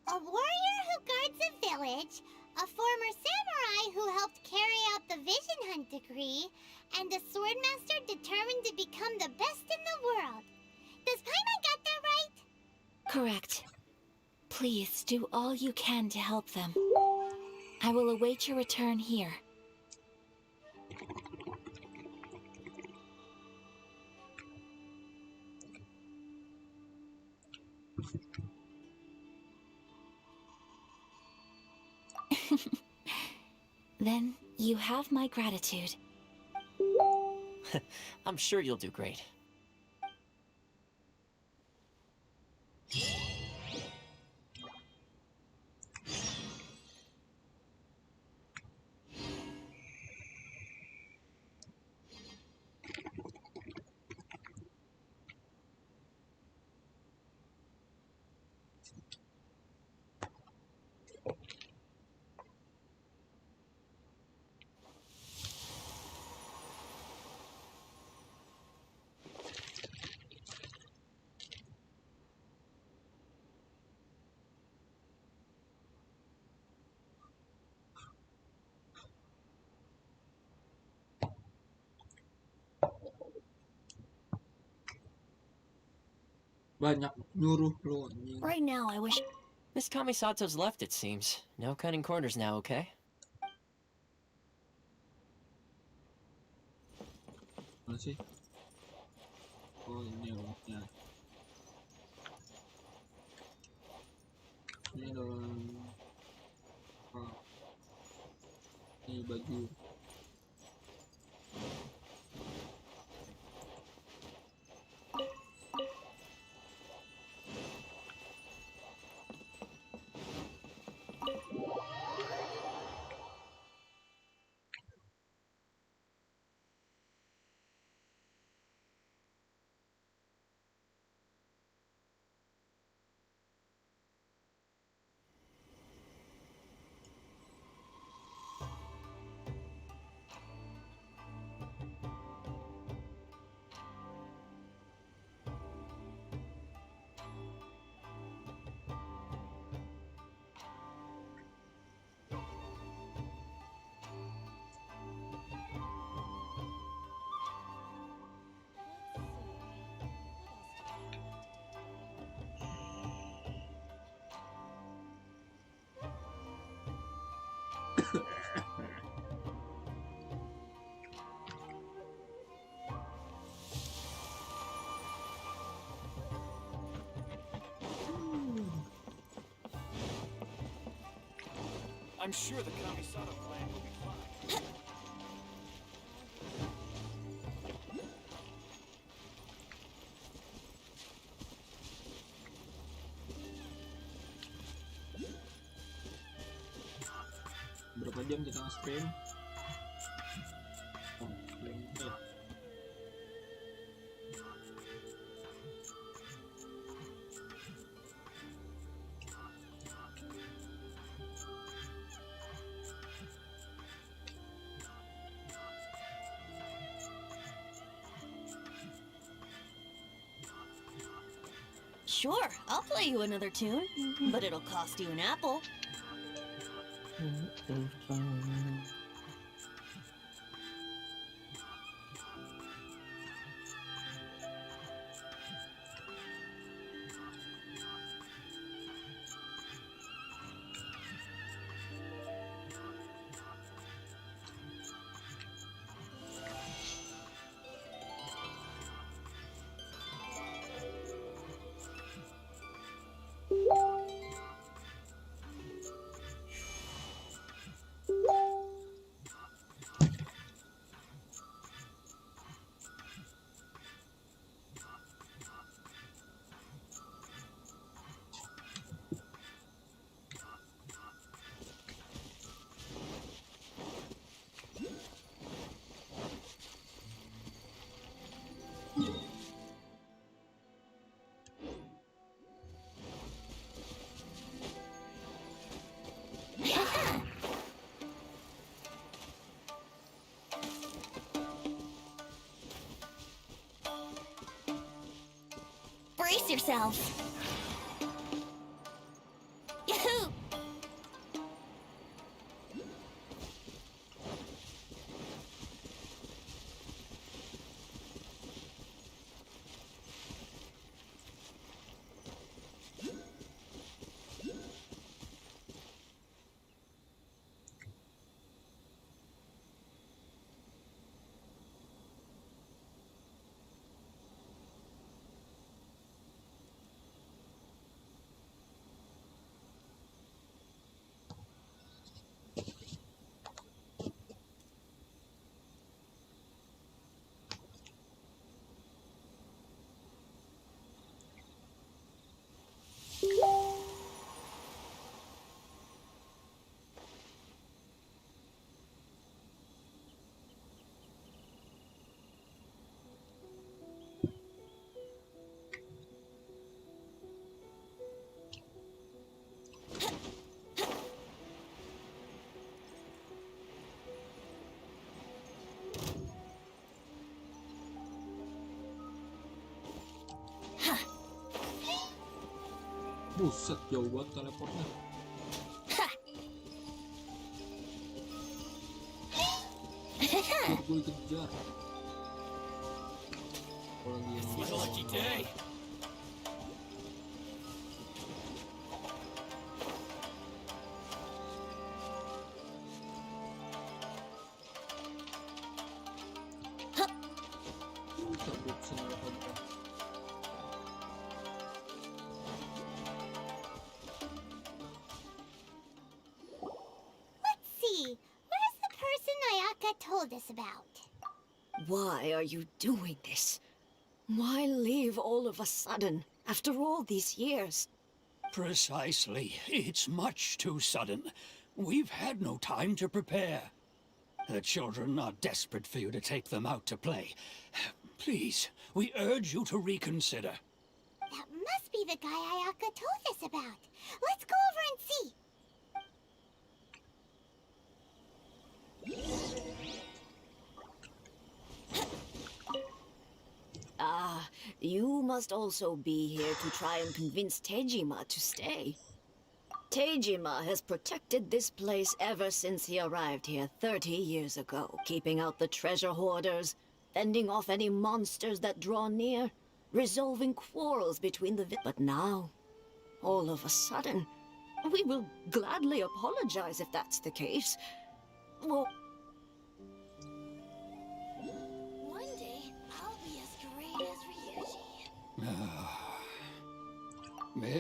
A warrior who guards a village, a former samurai who helped carry out the Vision Hunt Decree, and a swordmaster determined to become the best in the world. Does Paimon got that right? Correct. Please do all you can to help them. I will await your return here. Then you have my gratitude. I'm sure you'll do great. Banyak nyuruh lu anjing. Right now, I wish... Miss Kamisato's left, it seems. No cutting corners now, okay? Mana sih? Oh, ini rumahnya. Ini dong. Oh. Ini baju. I'm sure the Kamisada plan will be fine. Berapa jam kita nge-stream? Oh, menit. Sure, I'll play you another tune, but it'll cost you an apple. Brace yourselves. Yahoo! Buset, jauh banget teleportnya. Gue dikejar. It's a lucky day. AYAKA told us about. Why are you doing this? Why leave all of a sudden, after all these years? Precisely. It's much too sudden. We've had no time to prepare. The children are desperate for you to take them out to play. Please, we urge you to reconsider. That must be the guy AYAKA told us about. Let's go over and see. Ah, you must also be here to try and convince Tejima to stay. Tejima has protected this place ever since he arrived here 30 years ago, keeping out the treasure hoarders, fending off any monsters that draw near, resolving quarrels between the But now, all of a sudden, we will gladly apologize if that's the case. Well, One day, I'll be as great as Ryuji.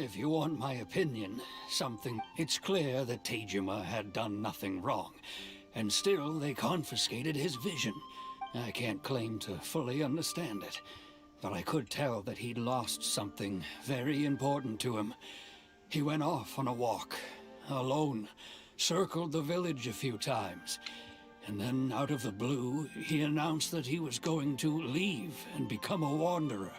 If you want my opinion, it's clear that Tejima had done nothing wrong, and still they confiscated his vision. I can't claim to fully understand it, but I could tell that he'd lost something very important to him. He went off on a walk, alone, circled the village a few times, and then out of the blue, he announced that he was going to leave and become a wanderer.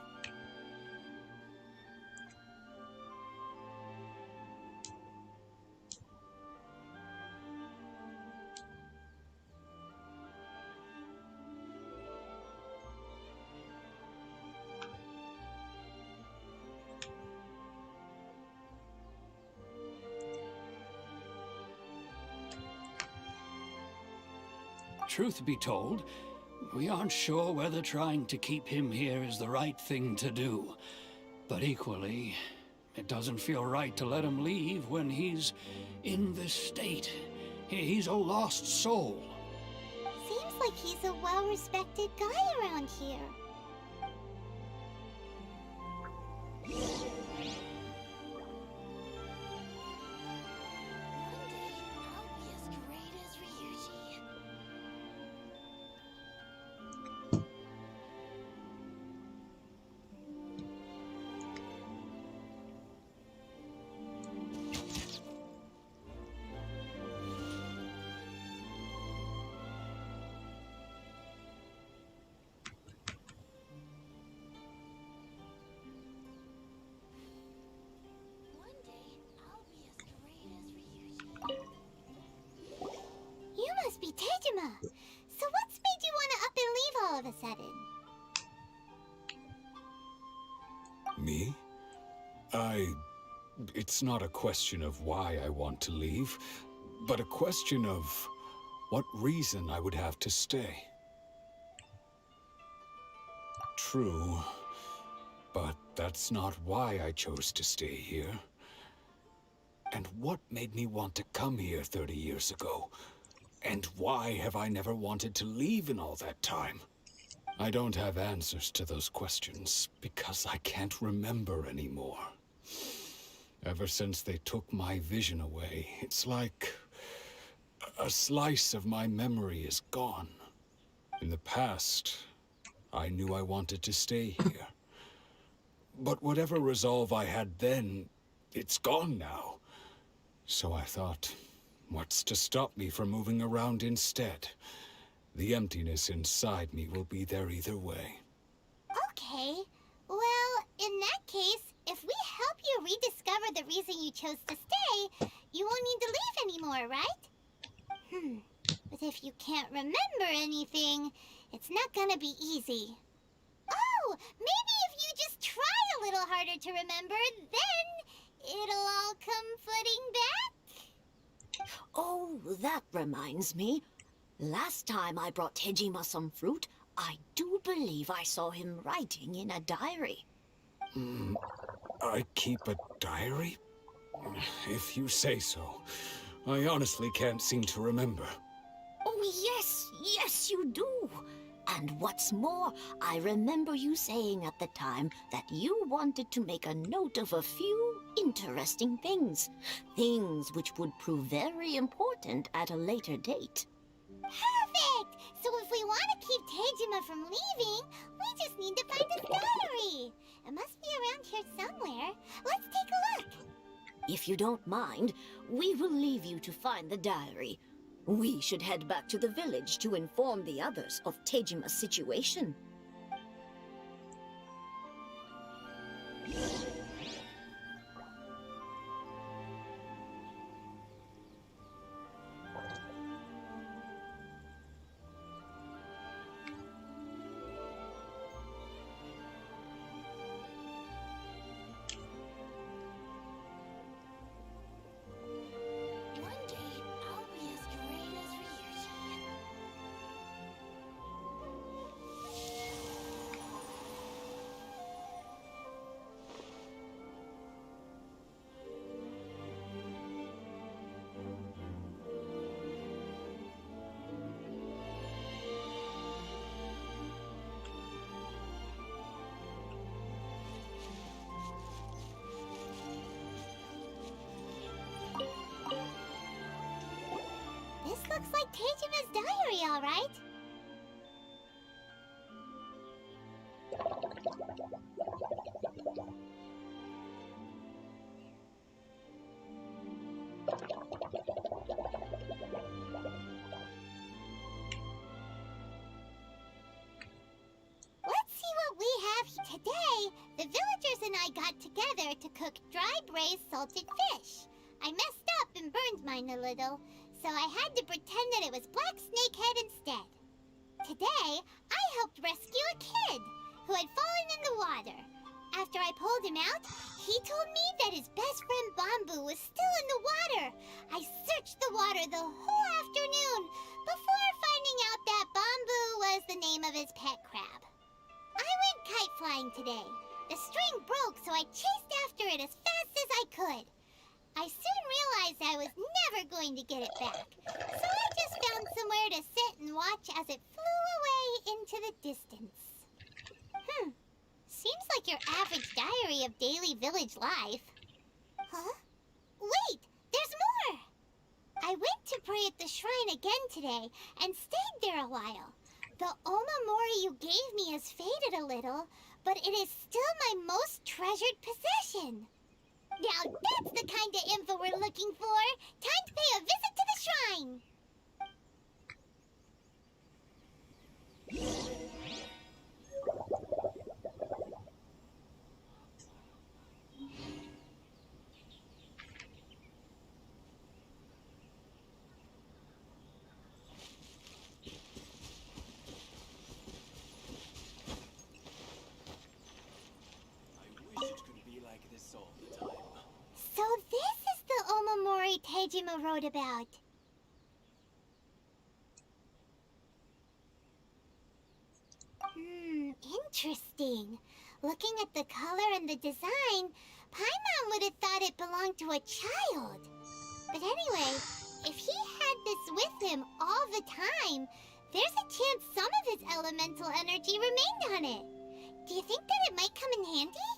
Truth be told, we aren't sure whether trying to keep him here is the right thing to do. But equally, it doesn't feel right to let him leave when he's in this state. He's a lost soul. Seems like he's a well-respected guy around here. You must be Tejima. So what's made you want to up and leave all of a sudden? Me? It's not a question of why I want to leave, but a question of what reason I would have to stay. True, but that's not why I chose to stay here. And what made me want to come here 30 years ago? And why have I never wanted to leave in all that time? I don't have answers to those questions because I can't remember anymore. Ever since they took my vision away, it's like a slice of my memory is gone. In the past, I knew I wanted to stay here. But whatever resolve I had then, it's gone now. So I thought, what's to stop me from moving around instead? The emptiness inside me will be there either way. Okay. Well, in that case, if we help you rediscover the reason you chose to stay, you won't need to leave anymore, right? But if you can't remember anything, it's not gonna be easy. Oh, maybe if you just try a little harder to remember, then it'll all come flooding back. Oh, that reminds me. Last time I brought Tejima some fruit, I do believe I saw him writing in a diary. I keep a diary? If you say so. I honestly can't seem to remember. Oh, yes, you do. And what's more, I remember you saying at the time that you wanted to make a note of a few interesting things. Things which would prove very important at a later date. Perfect! So if we want to keep Tejima from leaving, we just need to find his diary. It must be around here somewhere. Let's take a look. If you don't mind, we will leave you to find the diary. We should head back to the village to inform the others of Tejima's situation. This looks like Tejima's diary, all right. Let's see what we have today. The villagers and I got together to cook dry braised salted fish. I messed up and burned mine a little, so I had to pretend that it was black snakehead instead. Today, I helped rescue a kid who had fallen in the water. After I pulled him out, he told me that his best friend Bamboo was still in the water. I searched the water the whole afternoon before finding out that Bamboo was the name of his pet crab. I went kite flying today. The string broke, so I chased after it as fast as I could. I soon realized I was never going to get it back, so I just found somewhere to sit and watch as it flew away into the distance. Seems like your average diary of daily village life. Huh? Wait, there's more! I went to pray at the shrine again today and stayed there a while. The omamori you gave me has faded a little, but it is still my most treasured possession. Now that's the kind of info we're looking for. Time to pay a visit to the shrine. So this is the omamori Tejima wrote about. Interesting. Looking at the color and the design, Paimon would have thought it belonged to a child. But anyway, if he had this with him all the time, there's a chance some of his elemental energy remained on it. Do you think that it might come in handy?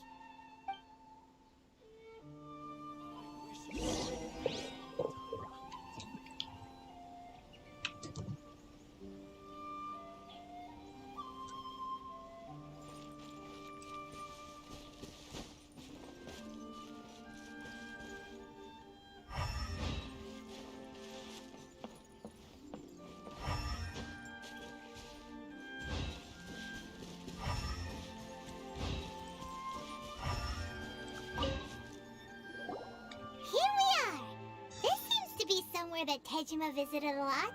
That Tejima visited a lot.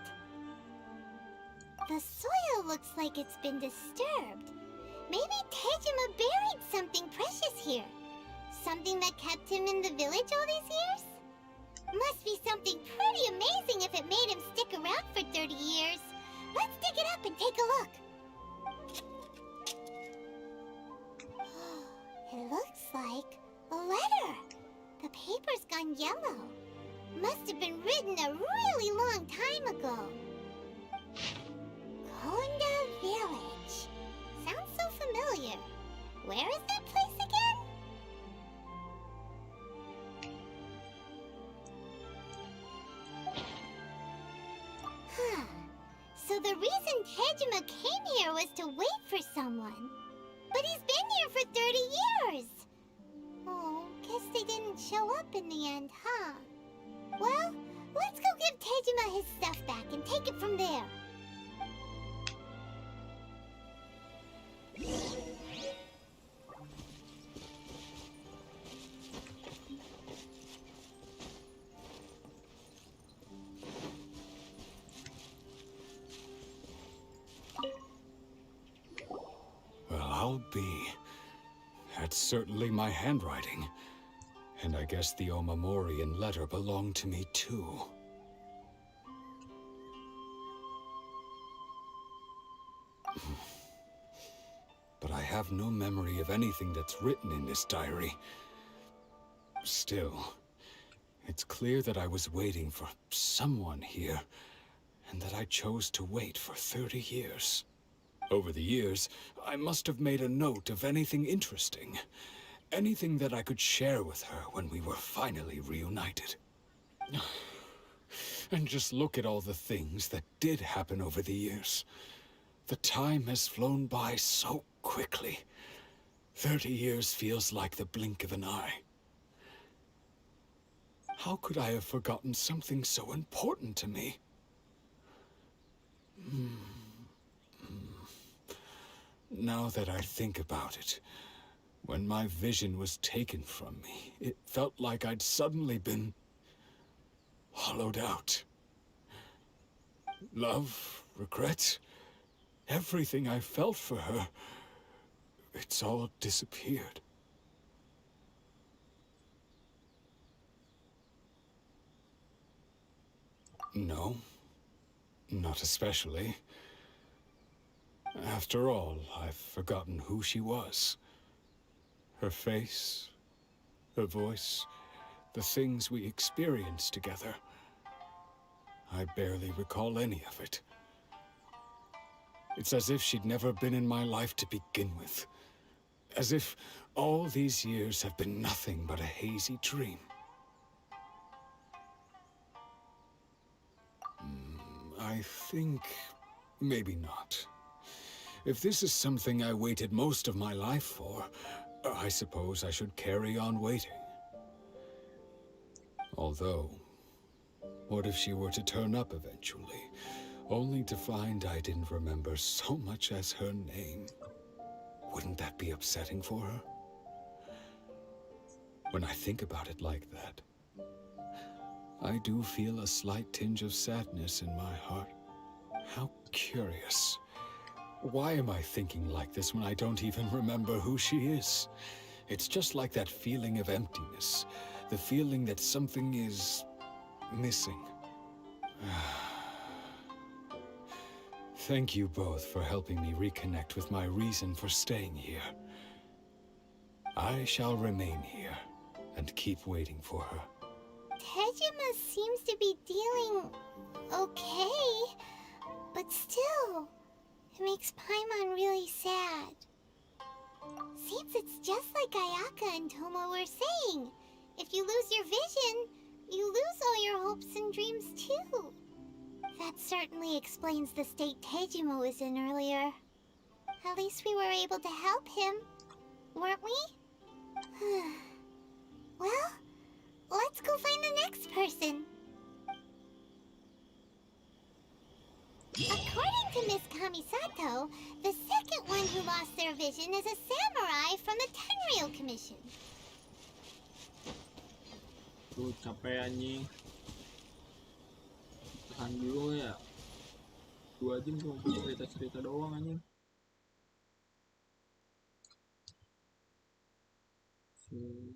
The soil looks like it's been disturbed. Maybe Tejima buried something precious here. Something that kept him in the village all these years? Must be something pretty amazing if it made him stick around for 30 years. Let's dig it up and take a look. It looks like a letter. The paper's gone yellow. Must have been written a really long time ago. Konda Village. Sounds so familiar. Where is that place again? So the reason Tejima came here was to wait for someone. But he's been here for 30 years. Oh, guess they didn't show up in the end, huh? Well, let's go give Tejima his stuff back and take it from there. Well, I'll be. That's certainly my handwriting. And I guess the Omamorian letter belonged to me too. But I have no memory of anything that's written in this diary. Still, it's clear that I was waiting for someone here, and that I chose to wait for 30 years. Over the years, I must have made a note of anything interesting. Anything that I could share with her when we were finally reunited. And just look at all the things that did happen over the years. The time has flown by so quickly. 30 years feels like the blink of an eye. How could I have forgotten something so important to me? Now that I think about it, when my vision was taken from me, it felt like I'd suddenly been hollowed out. Love, regret, everything I felt for her, it's all disappeared. No, not especially. After all, I've forgotten who she was. Her face, her voice, the things we experienced together. I barely recall any of it. It's as if she'd never been in my life to begin with. As if all these years have been nothing but a hazy dream. I think maybe not. If this is something I waited most of my life for, I suppose I should carry on waiting. Although, what if she were to turn up eventually, only to find I didn't remember so much as her name? Wouldn't that be upsetting for her? When I think about it like that, I do feel a slight tinge of sadness in my heart. How curious. Why am I thinking like this when I don't even remember who she is? It's just like that feeling of emptiness, the feeling that something is missing. Thank you both for helping me reconnect with my reason for staying here. I shall remain here and keep waiting for her. Tejima seems to be dealing okay, but still, it makes Paimon really sad. Seems it's just like Ayaka and Toma were saying. If you lose your vision, you lose all your hopes and dreams too. That certainly explains the state Tejima was in earlier. At least we were able to help him, weren't we? Well, let's go find the next person. According to Miss Kamisato, the second one who lost their vision is a samurai from the Tenryou Commission. Tuh capek anjing. Tahan dulu ya. 2 jam cuma cerita-cerita doang anjing. Sini.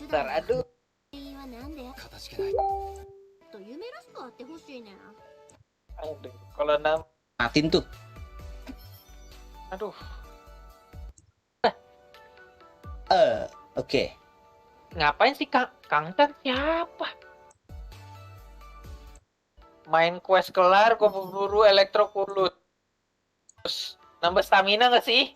Ntar aduh. Aduh, kalau 6 Matiin tuh. aduh, Oke. ngapain sih Kang Chan siapa? Main quest kelar, gue berburu elektrokulus. Nambah stamina nggak sih?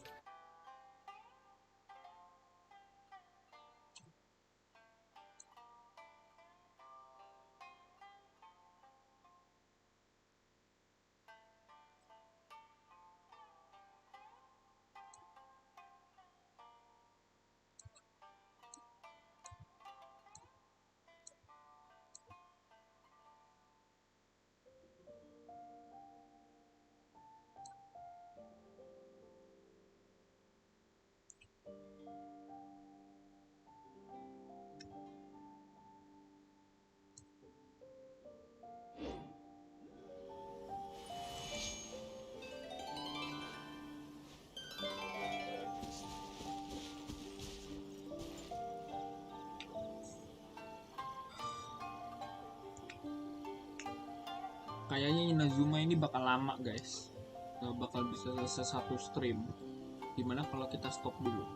Kayaknya Inazuma ini bakal lama guys, nggak bakal bisa selesai satu stream. Gimana kalau kita stop dulu?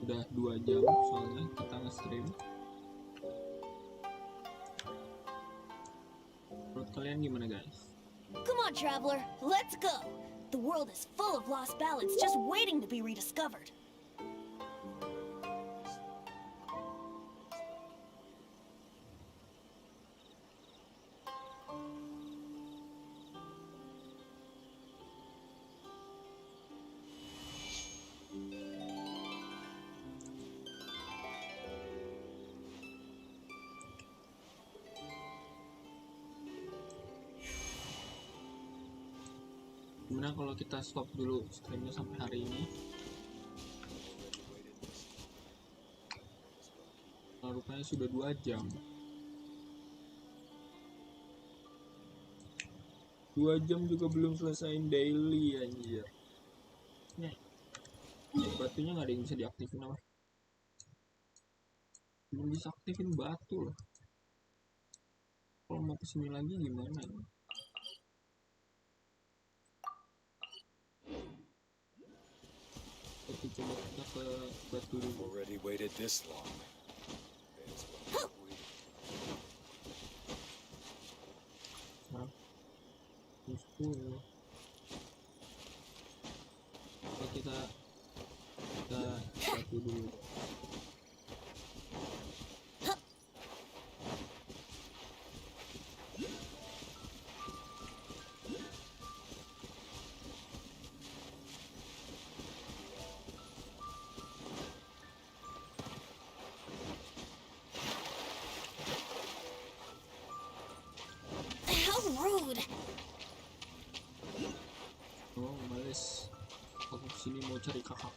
Udah 2 jam soalnya kita nge-stream. Menurut kalian gimana guys? Come on, traveler, let's go. The world is full of lost ballads just waiting to be rediscovered. Gimana kalau kita stop dulu streamnya sampai hari ini? Nah, rupanya sudah 2 jam. 2 jam juga belum selesaiin daily anjir. Nih, batunya nggak ada yang bisa diaktifin apa? Belum bisa aktifin batu loh. Kalau mau kesini lagi gimana ya? Oke, coba kita ke batu dulu. Already waited this long. Nah, 10. Coba kita batu dulu. Rude. Oh, males. Aku kesini mau cari kakak.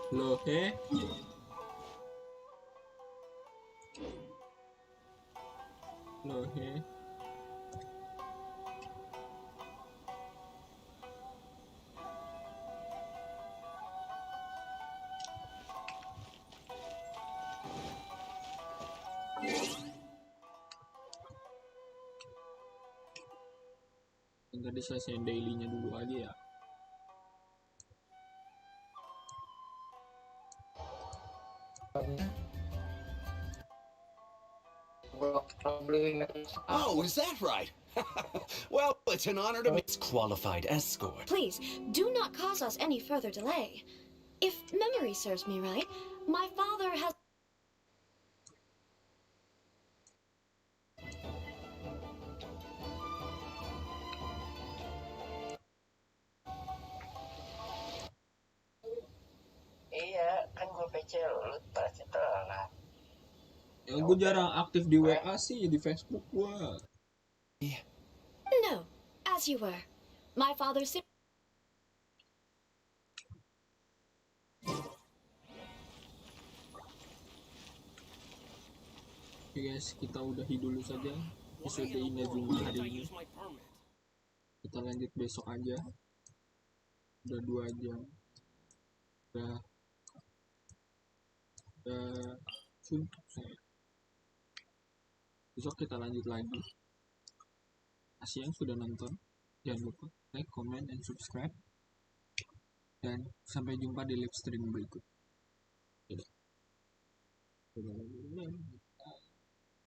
Loh, Loh, Enggak diselesain dailynya dulu aja ya. Oh, is that right? Well, it's an honor to meet. Qualified escort. Please, do not cause us any further delay. If memory serves me right, my father has... Iya, kan gue PC lu pasti telat. Ya gue jarang aktif di WA sih, di Facebook gue. No, as you were. My father Oke guys, kita udahi dulu saja episode Inazuma hari ini. Kita lanjut besok aja. Udah 2 jam. Udah suntuk saya. Besok kita lanjut lagi. Kasih yang sudah nonton. Jangan lupa like, comment, and subscribe. Dan sampai jumpa di live stream berikut. Dadah.